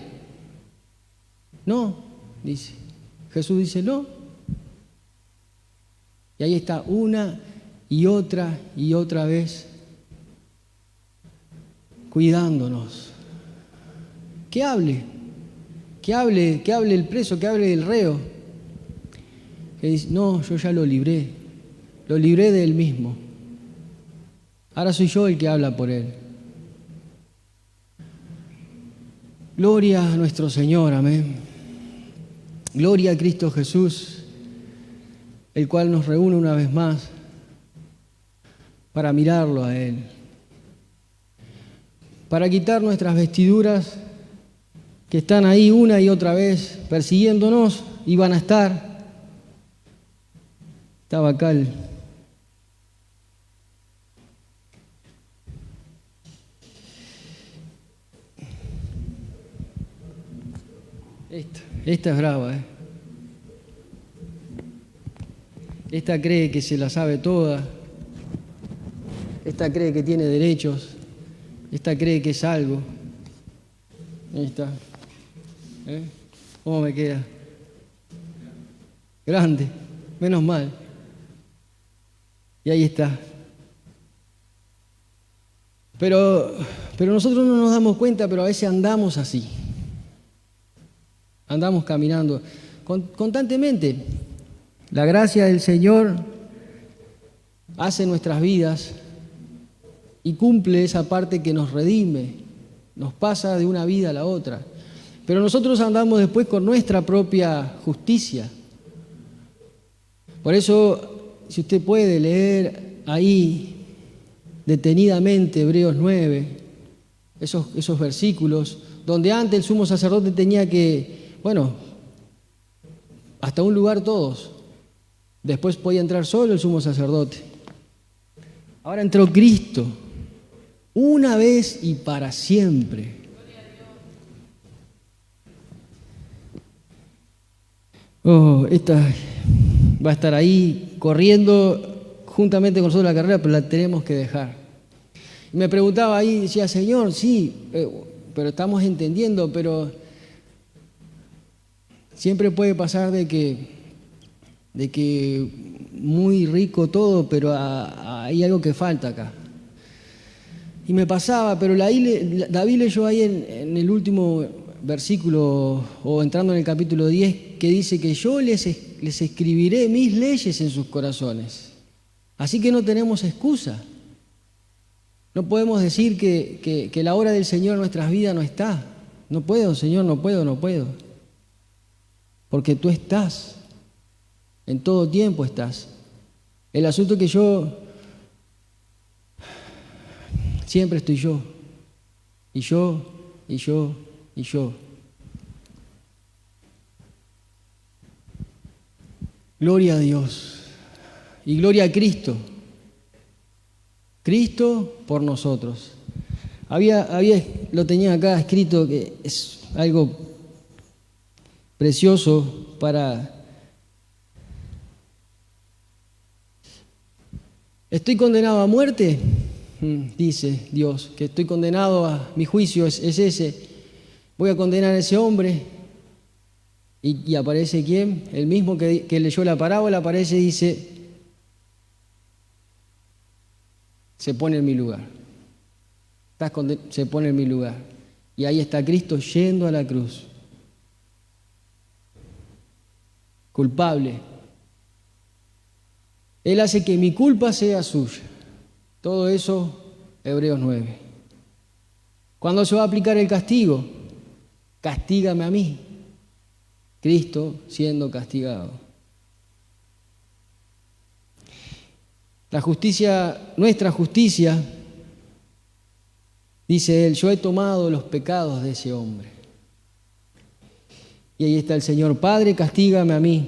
No, dice. Jesús dice no. Y ahí está una y otra vez cuidándonos. Que hable el preso, que hable el reo. Que dice, no, yo ya lo libré de él mismo. Ahora soy yo el que habla por él. Gloria a nuestro Señor, amén. Gloria a Cristo Jesús, el cual nos reúne una vez más para mirarlo a Él, para quitar nuestras vestiduras que están ahí una y otra vez persiguiéndonos y van a estar. Estaba acá Esta es brava, ¿eh? Esta cree que se la sabe toda. Esta cree que tiene derechos. Esta cree que es algo. Ahí está. ¿Cómo me queda? Grande, menos mal. Y ahí está. Pero nosotros no nos damos cuenta, pero a veces andamos así. Andamos caminando constantemente. La gracia del Señor hace nuestras vidas y cumple esa parte que nos redime, nos pasa de una vida a la otra. Pero nosotros andamos después con nuestra propia justicia. Por eso, si usted puede leer ahí detenidamente Hebreos 9, esos versículos, donde antes el sumo sacerdote tenía que, hasta un lugar todos. Después podía entrar solo el sumo sacerdote. Ahora entró Cristo, una vez y para siempre. Esta va a estar ahí corriendo juntamente con nosotros la carrera, pero la tenemos que dejar. Y me preguntaba ahí, decía, Señor, sí, pero estamos entendiendo, pero siempre puede pasar de que muy rico todo, pero hay algo que falta acá. Y me pasaba, pero David leyó ahí en el último versículo, o entrando en el capítulo 10, que dice que yo les escribiré mis leyes en sus corazones. Así que no tenemos excusa. No podemos decir que la obra del Señor en nuestras vidas no está. No puedo, Señor, no puedo. Porque tú estás, en todo tiempo estás. El asunto es que yo siempre estoy yo. Y yo. Gloria a Dios y gloria a Cristo. Cristo por nosotros. Lo tenía acá escrito, que es algo precioso para... ¿Estoy condenado a muerte? Dice Dios, que estoy condenado a... Mi juicio es ese. Voy a condenar a ese hombre. Y aparece ¿quién? El mismo que leyó la parábola, aparece y dice... se pone en mi lugar. Se pone en mi lugar. Y ahí está Cristo yendo a la cruz. Culpable. Él hace que mi culpa sea suya. Todo eso, Hebreos 9. ¿Cuándo se va a aplicar el castigo? Castígame a mí. Cristo siendo castigado. La justicia, nuestra justicia, dice él, yo he tomado los pecados de ese hombre. Y ahí está el Señor, Padre, castígame a mí.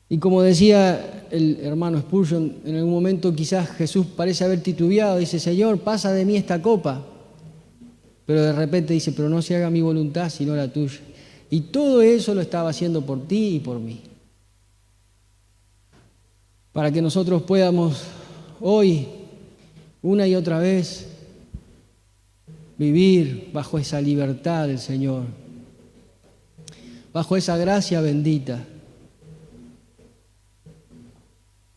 Y como decía el hermano Spurgeon, en algún momento quizás Jesús parece haber titubeado, dice, Señor, pasa de mí esta copa. Pero de repente dice, pero no se haga mi voluntad, sino la tuya. Y todo eso lo estaba haciendo por ti y por mí. Para que nosotros podamos hoy, una y otra vez, vivir bajo esa libertad del Señor, bajo esa gracia bendita.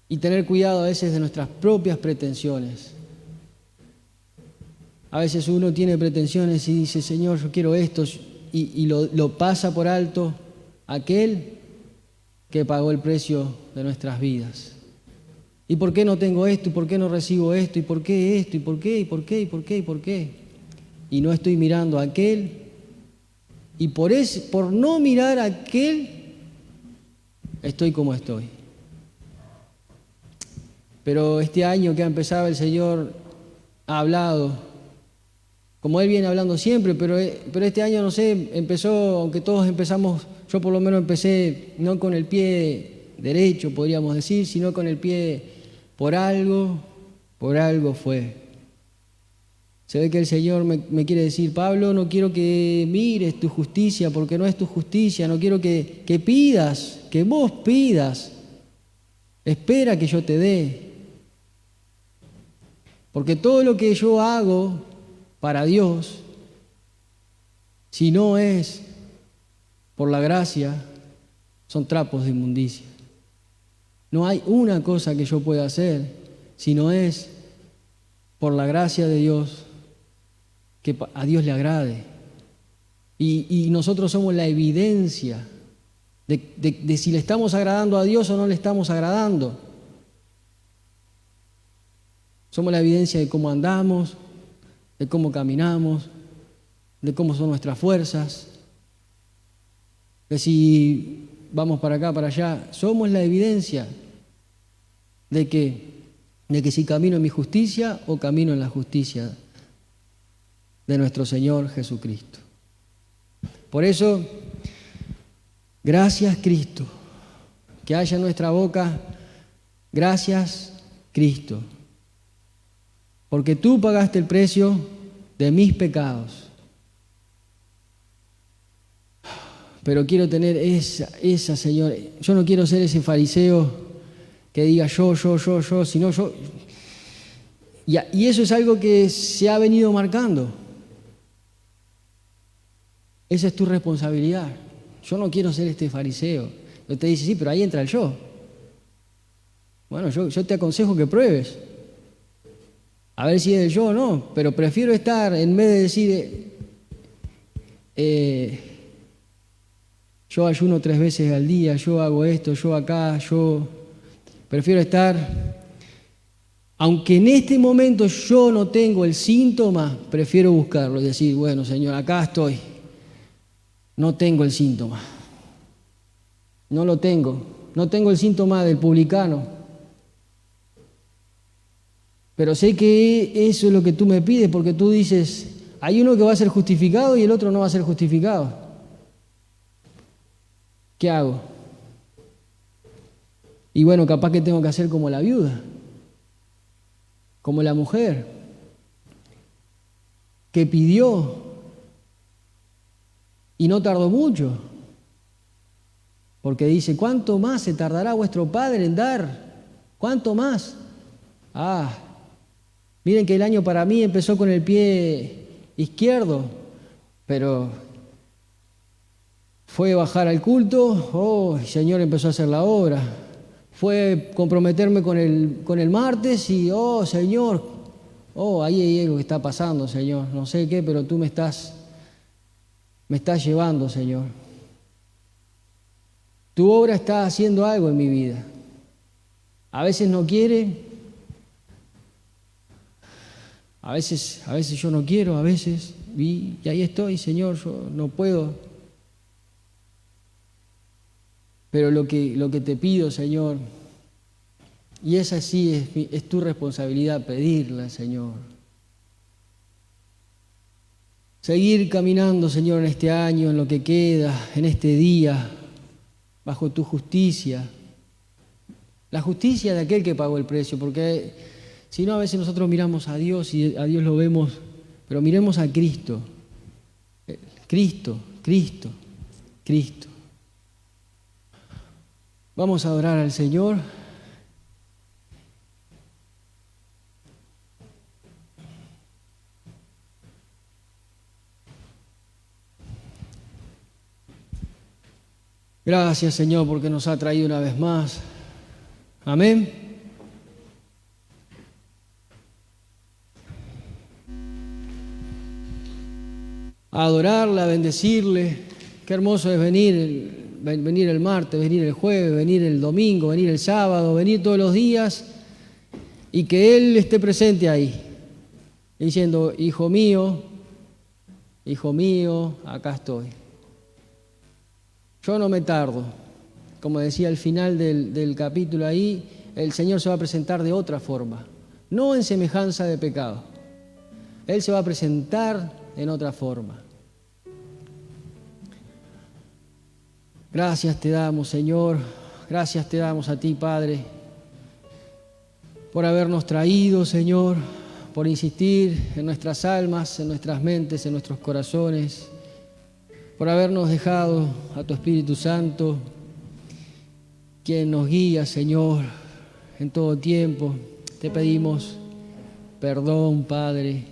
Y tener cuidado a veces de nuestras propias pretensiones. A veces uno tiene pretensiones y dice, Señor, yo quiero esto, y lo pasa por alto aquel que pagó el precio de nuestras vidas. ¿Y por qué no tengo esto? ¿Y por qué no recibo esto? ¿Y por qué esto? ¿Y por qué? ¿Y por qué? ¿Y por qué? ¿Y por qué? Y no estoy mirando a aquel. Y por no mirar a aquel, estoy como estoy. Pero este año que ha empezado el Señor ha hablado, como Él viene hablando siempre, pero este año, no sé, empezó, aunque todos empezamos, yo por lo menos empecé no con el pie derecho, podríamos decir, sino con el pie por algo fue. Se ve que el Señor me quiere decir, Pablo, no quiero que mires tu justicia, porque no es tu justicia, no quiero que pidas, que vos pidas, espera que yo te dé. Porque todo lo que yo hago para Dios, si no es por la gracia, son trapos de inmundicia. No hay una cosa que yo pueda hacer, si no es por la gracia de Dios, que a Dios le agrade. Y nosotros somos la evidencia de si le estamos agradando a Dios o no le estamos agradando. Somos la evidencia de cómo andamos, de cómo caminamos, de cómo son nuestras fuerzas, de si vamos para acá, para allá. Somos la evidencia de que si camino en mi justicia o camino en la justicia de nuestro Señor Jesucristo. Por eso, gracias Cristo, que haya en nuestra boca, gracias Cristo, porque tú pagaste el precio de mis pecados. Pero quiero tener esa, Señor. Yo no quiero ser ese fariseo que diga yo, sino yo. Y eso es algo que se ha venido marcando. Esa es tu responsabilidad. Yo no quiero ser este fariseo. Yo te dice, sí, pero ahí entra el yo. Bueno, yo te aconsejo que pruebes. A ver si es el yo o no. Pero prefiero estar, en vez de decir, yo ayuno 3 veces al día, yo hago esto, yo acá, yo prefiero estar, aunque en este momento yo no tengo el síntoma, prefiero buscarlo y decir, bueno, Señor, acá estoy, no tengo el síntoma, no lo tengo, no tengo el síntoma del publicano, pero sé que eso es lo que tú me pides, porque tú dices, hay uno que va a ser justificado y el otro no va a ser justificado. ¿Qué hago? Y bueno, capaz que tengo que hacer como la viuda, como la mujer, que pidió y no tardó mucho, porque dice, ¿cuánto más se tardará vuestro Padre en dar? ¿Cuánto más? Miren que el año para mí empezó con el pie izquierdo, pero fue bajar al culto, el Señor empezó a hacer la obra. fue comprometerme con el martes y, oh Señor, oh, ahí hay algo que está pasando, Señor, no sé qué, pero tú me estás llevando, Señor. Tu obra está haciendo algo en mi vida. A veces no quiere, a veces yo no quiero, a veces, y ahí estoy, Señor, yo no puedo. Pero lo que te pido, Señor, y esa sí es tu responsabilidad pedirla, Señor. Seguir caminando, Señor, en este año, en lo que queda, en este día, bajo tu justicia. La justicia de aquel que pagó el precio, porque si no, a veces nosotros miramos a Dios y a Dios lo vemos, pero miremos a Cristo. Cristo, Cristo, Cristo. Vamos a adorar al Señor. Gracias, Señor, porque nos ha traído una vez más. Amén. A adorarle, a bendecirle. Qué hermoso es venir el martes, venir el jueves, venir el domingo, venir el sábado, venir todos los días y que Él esté presente ahí, diciendo, hijo mío, acá estoy. Yo no me tardo. Como decía al final del capítulo ahí, el Señor se va a presentar de otra forma, no en semejanza de pecado. Él se va a presentar en otra forma. Gracias te damos, Señor. Gracias te damos a ti, Padre, por habernos traído, Señor, por insistir en nuestras almas, en nuestras mentes, en nuestros corazones, por habernos dejado a tu Espíritu Santo, quien nos guía, Señor, en todo tiempo. Te pedimos perdón, Padre.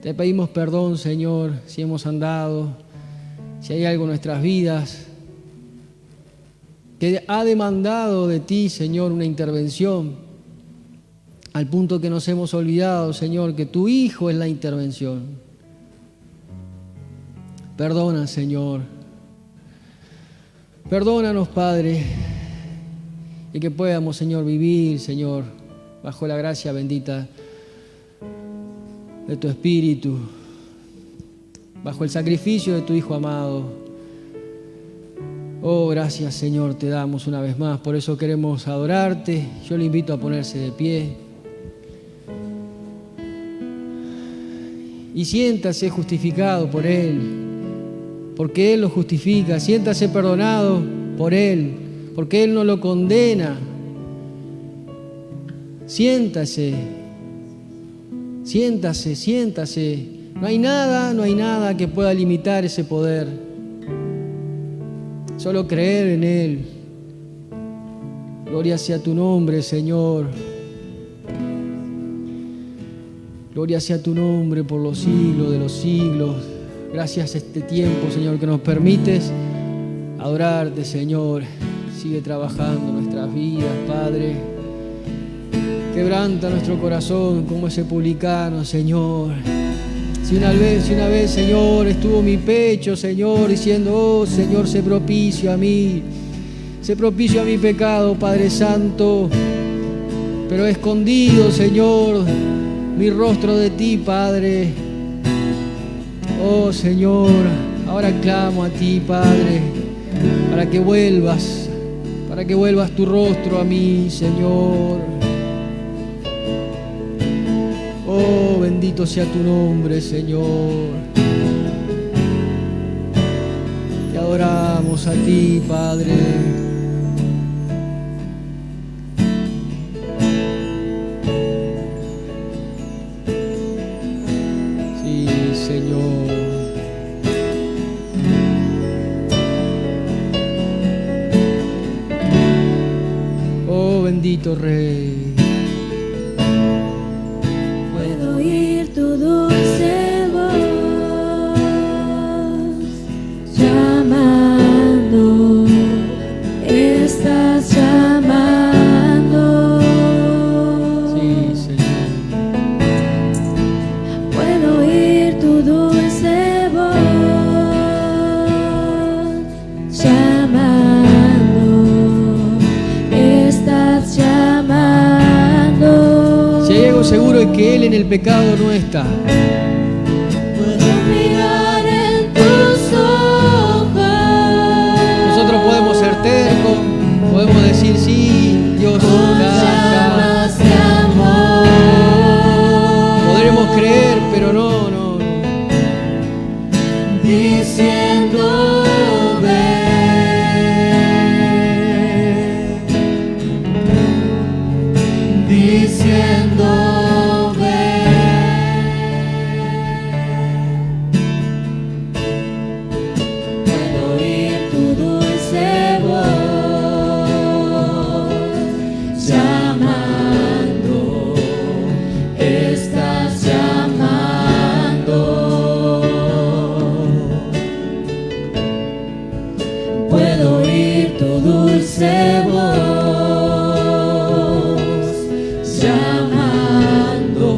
Te pedimos perdón, Señor, si hemos andado, si hay algo en nuestras vidas que ha demandado de ti, Señor, una intervención, al punto que nos hemos olvidado, Señor, que tu Hijo es la intervención. Perdona, Señor. Perdónanos, Padre, y que podamos, Señor, vivir, Señor, bajo la gracia bendita de tu Espíritu, bajo el sacrificio de tu Hijo amado. Oh, gracias, Señor, te damos una vez más. Por eso queremos adorarte. Yo le invito a ponerse de pie. Y siéntase justificado por Él, porque Él lo justifica. Siéntase perdonado por Él, porque Él no lo condena. Siéntase, siéntase, siéntase. No hay nada que pueda limitar ese poder. Solo creer en Él. Gloria sea tu nombre, Señor. Gloria sea tu nombre por los siglos de los siglos. Gracias a este tiempo, Señor, que nos permites adorarte, Señor. Sigue trabajando en nuestras vidas, Padre. Quebranta nuestro corazón como ese publicano, Señor. Si una vez, Señor, estuvo mi pecho, Señor, diciendo, oh, Señor, sé propicio a mí. Sé propicio a mi pecado, Padre Santo. Pero he escondido, Señor, mi rostro de ti, Padre. Oh, Señor, ahora clamo a ti, Padre, para que vuelvas tu rostro a mí, Señor. Oh, bendito sea tu nombre, Señor. Te adoramos a ti, Padre. Sí, Señor. Oh, bendito Rey. Puedo oír tu dulce voz llamando, estás llamando. algo seguro es que Él en el pecado no está. Puedo mirar en tus ojos. Nosotros podemos ser tercos, podemos decir sí, Dios está acá. De amor. Podremos creer, pero no. Diciendo ven, diciendo ven. Puedo oír tu dulce voz llamando, estás llamando. Puedo oír tu dulce voz llamando,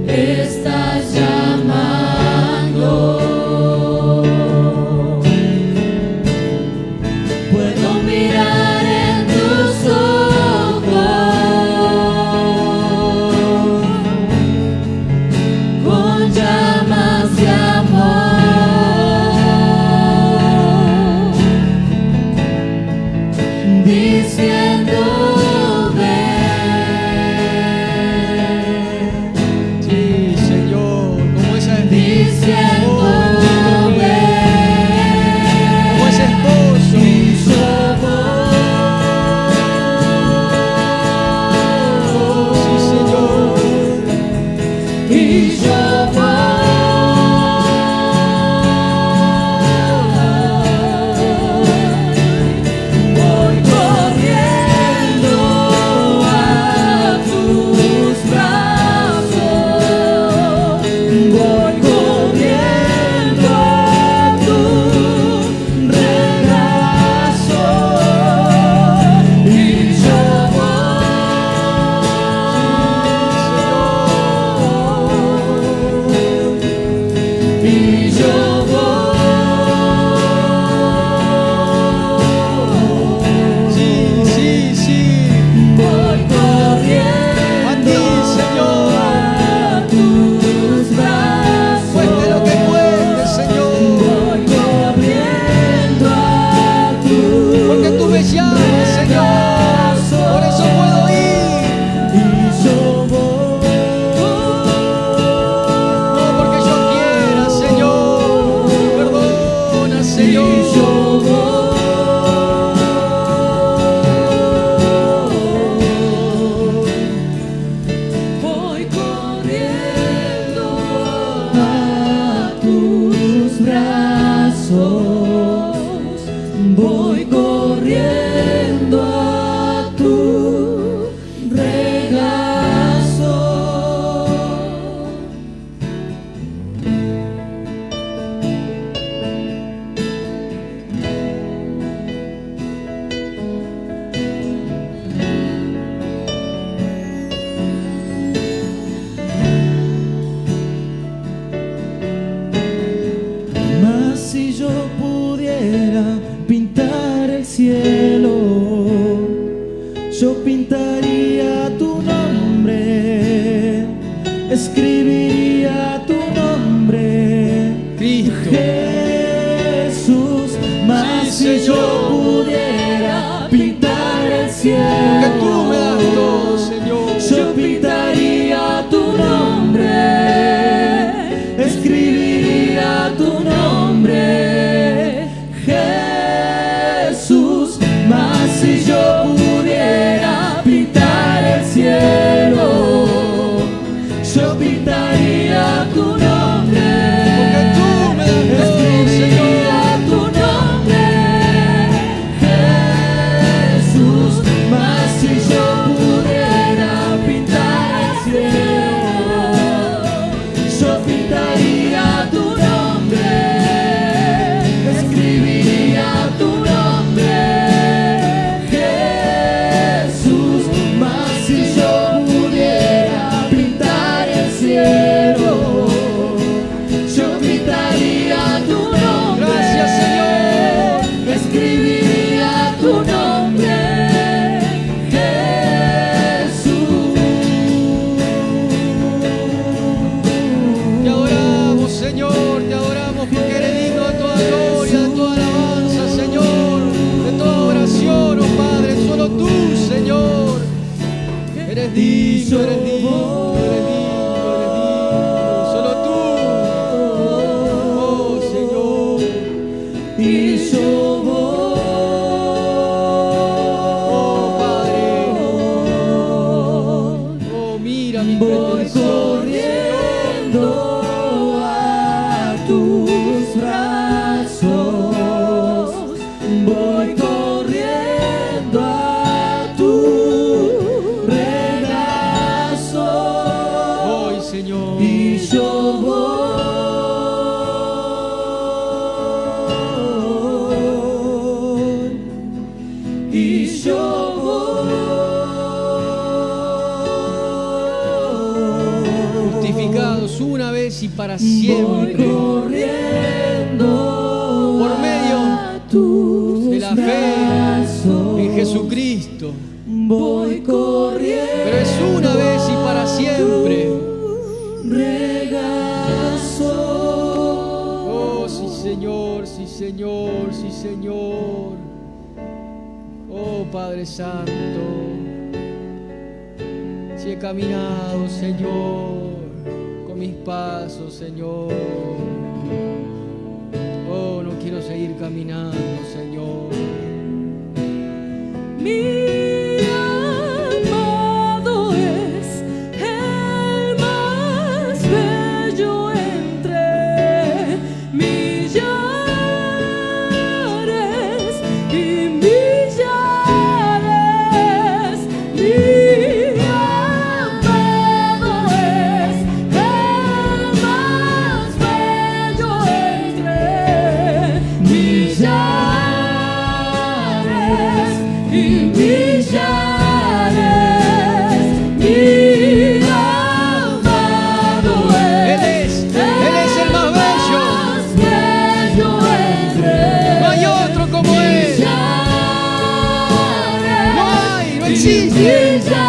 estás llamando. Puedo mirar en tus ojos con llamas de amor, diciendo ven, Sí, Señor, como esa diciendo ven, como ese esposo. y yo voy, Sí, Señor. y yo voy corriendo a tus brazos, voy corriendo a tu regazo, y yo voy, y yo Sí. voy corriendo A ti, Señor. a tus brazos, Cueste lo que cueste, Señor. voy corriendo a Porque tú me llamas, Señor. Por eso puedo ir. y yo voy, No porque yo quiera, Señor. Perdona, y Señor. yo voy corriendo a tus brazos, voy corriendo a tu regazo. Mas si yo pudiera pintar el cielo, yo pintaría tu nombre, escribiría tu nombre, Cristo. Jesús. Mas Sí, si Señor. yo pudiera pintar el cielo, Que tú me das todo, Señor. yo pintaría tu nombre, escribiría tu nombre, Jesús. Mas si yo pudiera pintar el cielo, yo pintaría tu nombre, Porque tú me das todo, escribiría tu nombre, Jesús. Mas Eres digno, eres digno, eres digno, eres digno. Solo tú, oh Señor. Y yo voy, Oh Padre, oh mira mi voy pretensión, corriendo a tus brazos, voy corriendo a tu regazo. hoy Señor. Y yo voy, y yo voy, Justificados una vez y para voy siempre corriendo por medio a tus de la fe brazos. en Jesucristo. Voy corriendo, Pero es una vez y para siempre. regazo. Oh, sí Señor, sí Señor, sí Señor. Oh Padre Santo, si he caminado, Señor, con mis pasos, Señor. Oh, no quiero seguir caminando, Señor. Mi amado es el más bello entre millares y millares. Mi amado es el más bello entre millares y millares. Mi amado Él es el más bello. más bello entre No hay otro como Él. millares. No hay, no existe. Millares.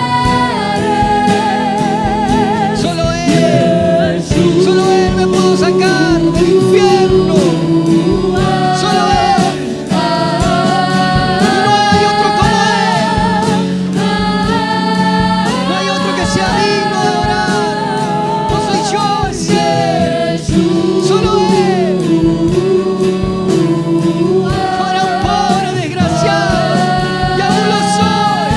Solo Él me pudo sacar del infierno. Solo Él. No hay otro como Él. No hay otro que sea digno de adorar. No soy yo, es Él. Solo Él. Para un pobre desgraciado, y aún lo soy.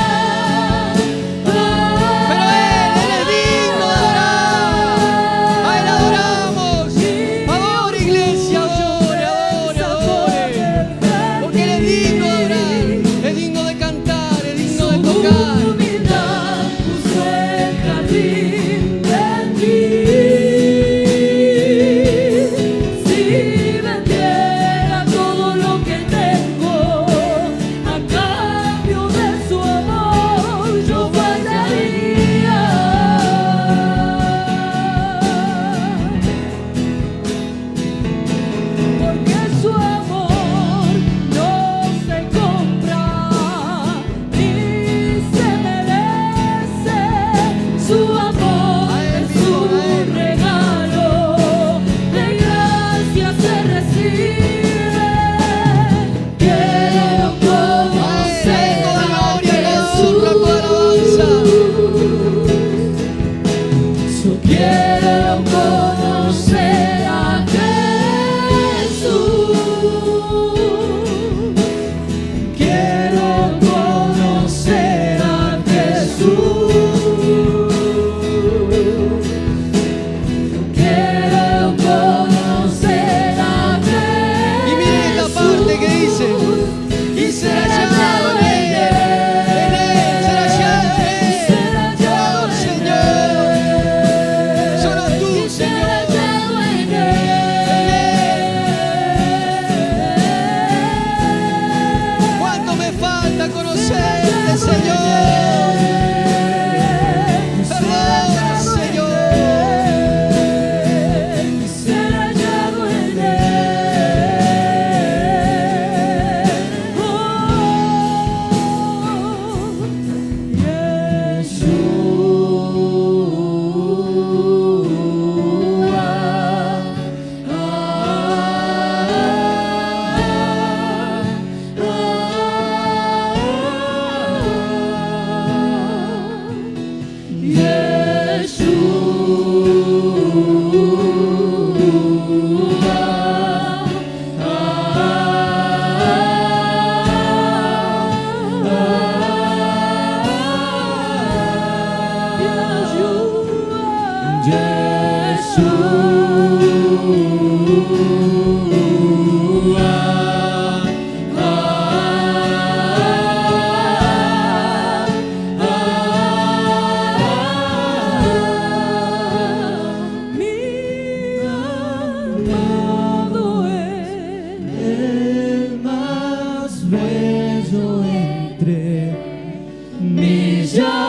millares,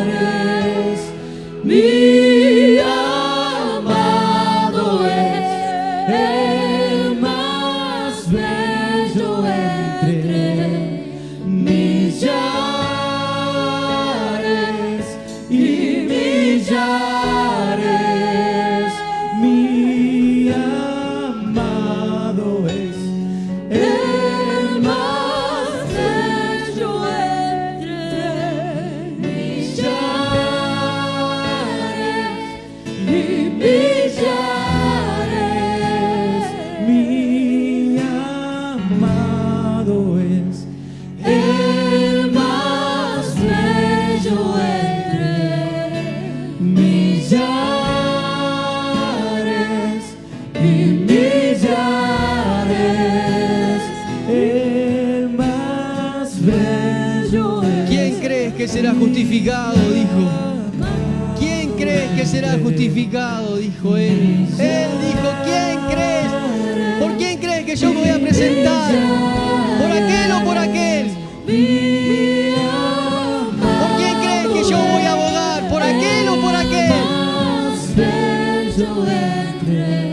millares, mi amado es el más bello entre millares y millares. Mi amado es el más bello entre millares y millares. Mi amado es el más bello entre millares y millares. El más bello es. ¿Quién crees que será justificado? Dijo. ¿Quién crees que será justificado? Dijo él. Él dijo, ¿quién crees? ¿Por quién crees que yo me voy a presentar? ¿Por aquel o por aquel? ¿Por quién crees que yo voy a abogar? ¿Por aquel o por aquel?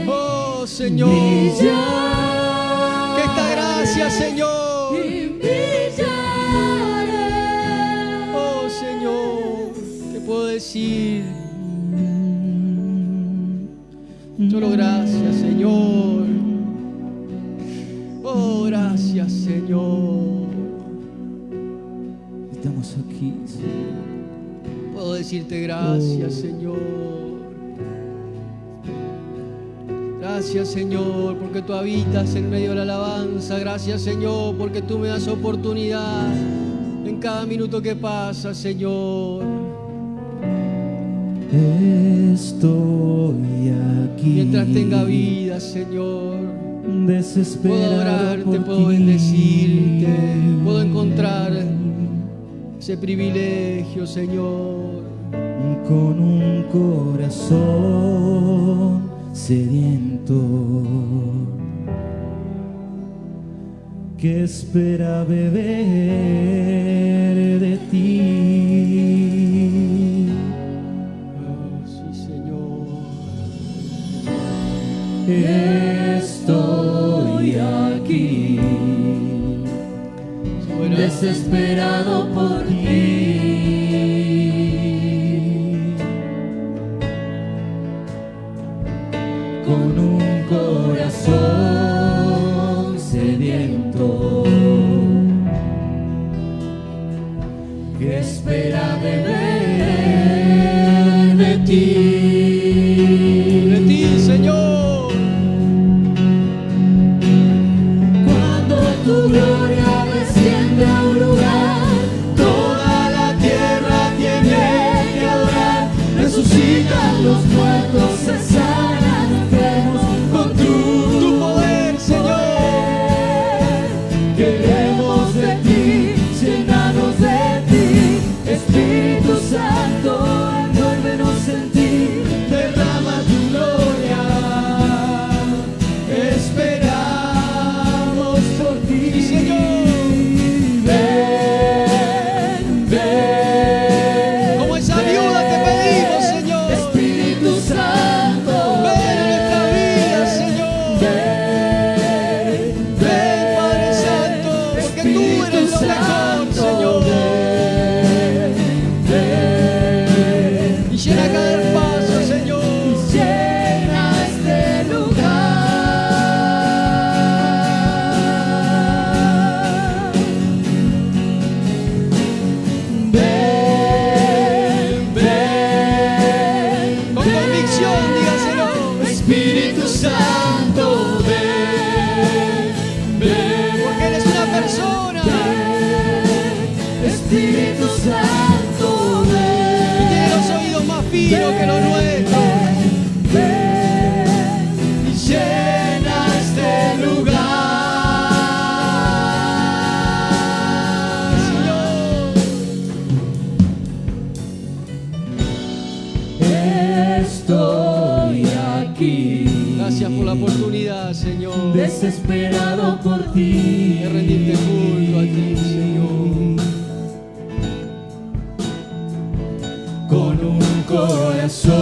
Oh, Señor. Que esta gracia, Señor. Oh, Señor. ¿Qué puedo decir? Solo gracias, Señor. Oh, gracias, Señor. Estamos aquí, Señor. Puedo decirte gracias, Señor. Gracias, Señor, porque tú habitas en medio de la alabanza. Gracias, Señor, porque tú me das oportunidad en cada minuto que pasa, Señor. Estoy aquí. Mientras tenga vida, Señor, Desesperado puedo adorarte, por puedo ti. bendecirte, puedo encontrar ese privilegio, Señor. Con un corazón sediento que espera beber de ti. Oh, sí, Señor. Estoy aquí, desesperado por ti. Con un corazón sediento que espera beber de ti. De ti, Señor. Cuando tu gloria desciende a un lugar, toda la tierra tiene que adorar. Resucitan los muertos, se sanan enfermos con tu poder, Señor. Queremos de ti, llenarnos de ti. Espíritu Santo, envuélvenos en ti. Derrama tu gloria. Esperamos por ti. Sí, Señor. Ven, ven. Como esa viuda te pedimos, Señor. Espíritu Santo, Ven en nuestra vida, Señor. ven, Ven, Padre Santo, porque tú eres lo mejor, Señor. Y llena cada espacio, Señor. Llena este lugar. Ven, ven, Con convicción, dígaselo. Espíritu Santo, ven, ven, Porque eres una persona Espíritu Santo, y tiene los oídos más finos que los nuestros. ven, y llena este lugar. Estoy aquí, Gracias por la oportunidad, Señor, desesperado por ti. de rendirte culto a ti, Señor. Con un corazón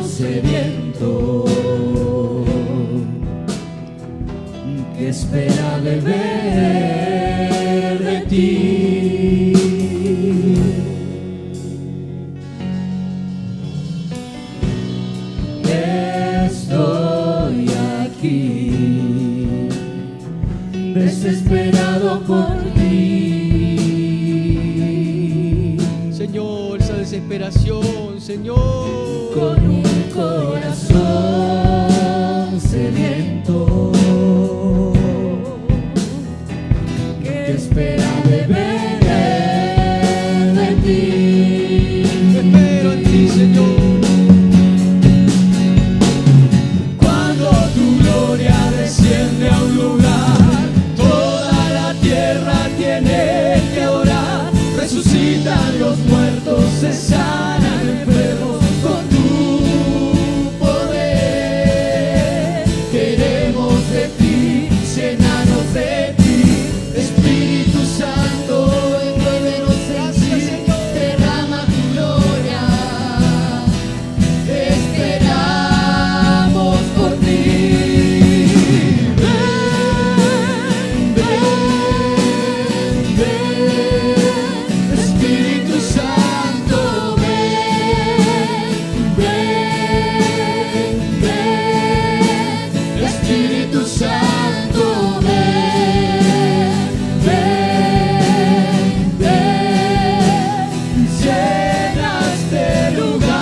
sediento que espera beber de ti. Estoy aquí, desesperado por ti. Señor, esa desesperación, Señor. Con un corazón sediento que espera beber de ti. Espero en ti, Señor. Cuando tu gloria desciende a un lugar, toda la tierra tiene que orar. Resucitan los muertos, se sanan enfermos con tu poder. Queremos de ti, llénanos de ti. Espíritu Santo, envuélvenos en ti. Derrama tu gloria. Esperamos por ti. Ven, ven, ven. Espíritu Santo, ven, ven, ven. Espíritu Santo, ven, ven, ven. Llena este lugar.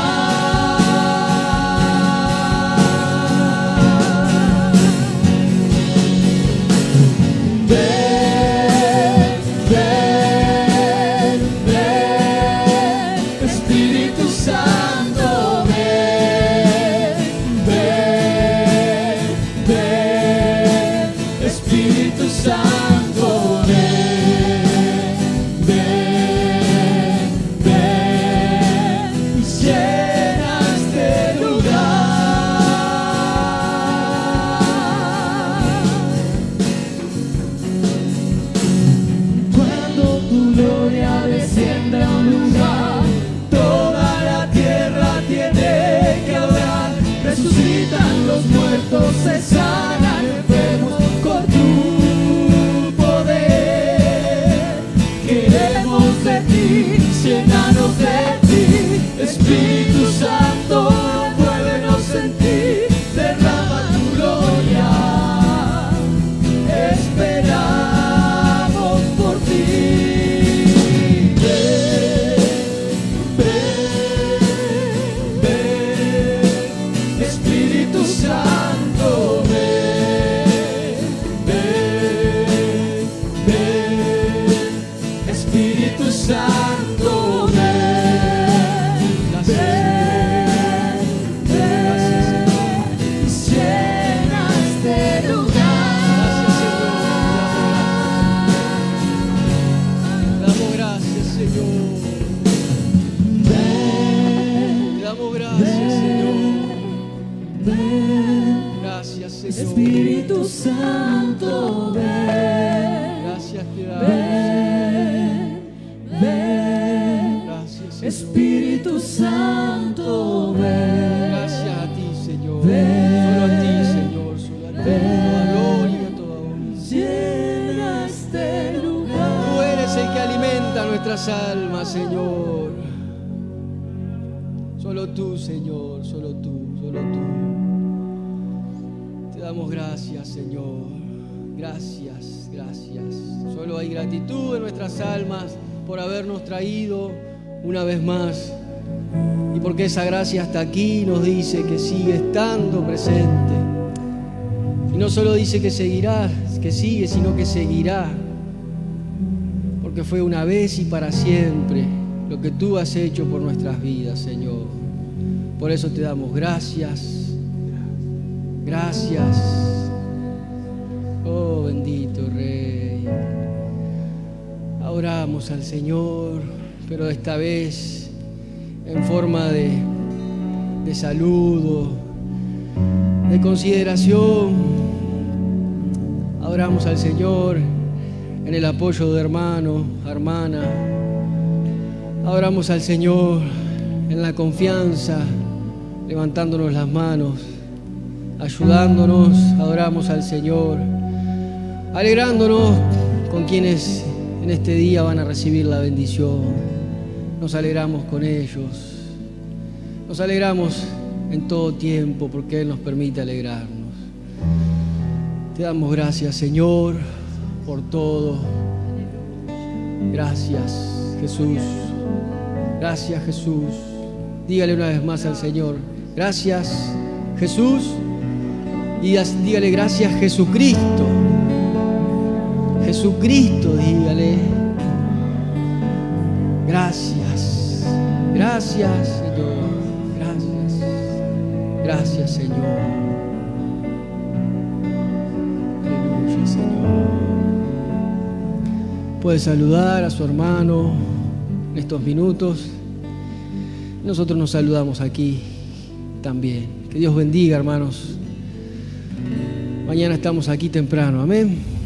Ven, ven, ven. Espíritu Santo, ven, ven, ven. Espíritu Santo, ven, ven, ven. Llena este lugar. Cuando tu gloria desciende a un lugar, toda la tierra tiene que adorar. Resucitan los muertos, se sanan enfermos con tu poder. Queremos de ti, llénanos de ti. Espíritu Santo, envuélvenos en ti. Derrama tu gloria. Esperamos por ti. Ven, ven, Espíritu Santo, ven, ven, ven. Espíritu Santo, ven, ven, ven. Llena este Te damos gracias, Señor. Te damos gracias, Señor. Gracias, Señor. Espíritu Santo, ven, Gracias te damos. ven, ven. Gracias, Señor. Espíritu Santo, ven. Gracias a ti, Señor. Ven. Solo a ti, Señor. Solo a ti. Ven. Toda gloria, toda honra. Llena este lugar. Tú eres el que alimenta nuestras almas, Señor. Solo tú, Señor. Solo tú, solo tú. Te damos gracias, Señor. Gracias, gracias. Solo hay gratitud en nuestras almas por habernos traído una vez más. Y porque esa gracia hasta aquí nos dice que sigue estando presente. Y no solo dice que seguirá, que sigue, sino que seguirá. Porque fue una vez y para siempre lo que tú has hecho por nuestras vidas, Señor. Por eso te damos gracias. Gracias. Oh, bendito Rey. Oramos al Señor, pero esta vez en forma de saludo, de consideración. Adoramos al Señor en el apoyo de hermano, hermana. Adoramos al Señor en la confianza, levantándonos las manos, ayudándonos. Adoramos al Señor, alegrándonos con quienes en este día van a recibir la bendición. Nos alegramos con ellos. Nos alegramos en todo tiempo porque Él nos permite alegrarnos. Te damos gracias, Señor, por todo. Gracias, Jesús. Gracias, Jesús. Dígale una vez más al Señor, gracias, Jesús. Y dígale gracias, Jesucristo. Jesucristo, dígale. Gracias. Gracias, Señor. Gracias. Gracias, Señor. Aleluya, Señor. Puede saludar a su hermano en estos minutos. Nosotros nos saludamos aquí también. Que Dios bendiga, hermanos. Mañana estamos aquí temprano. Amén.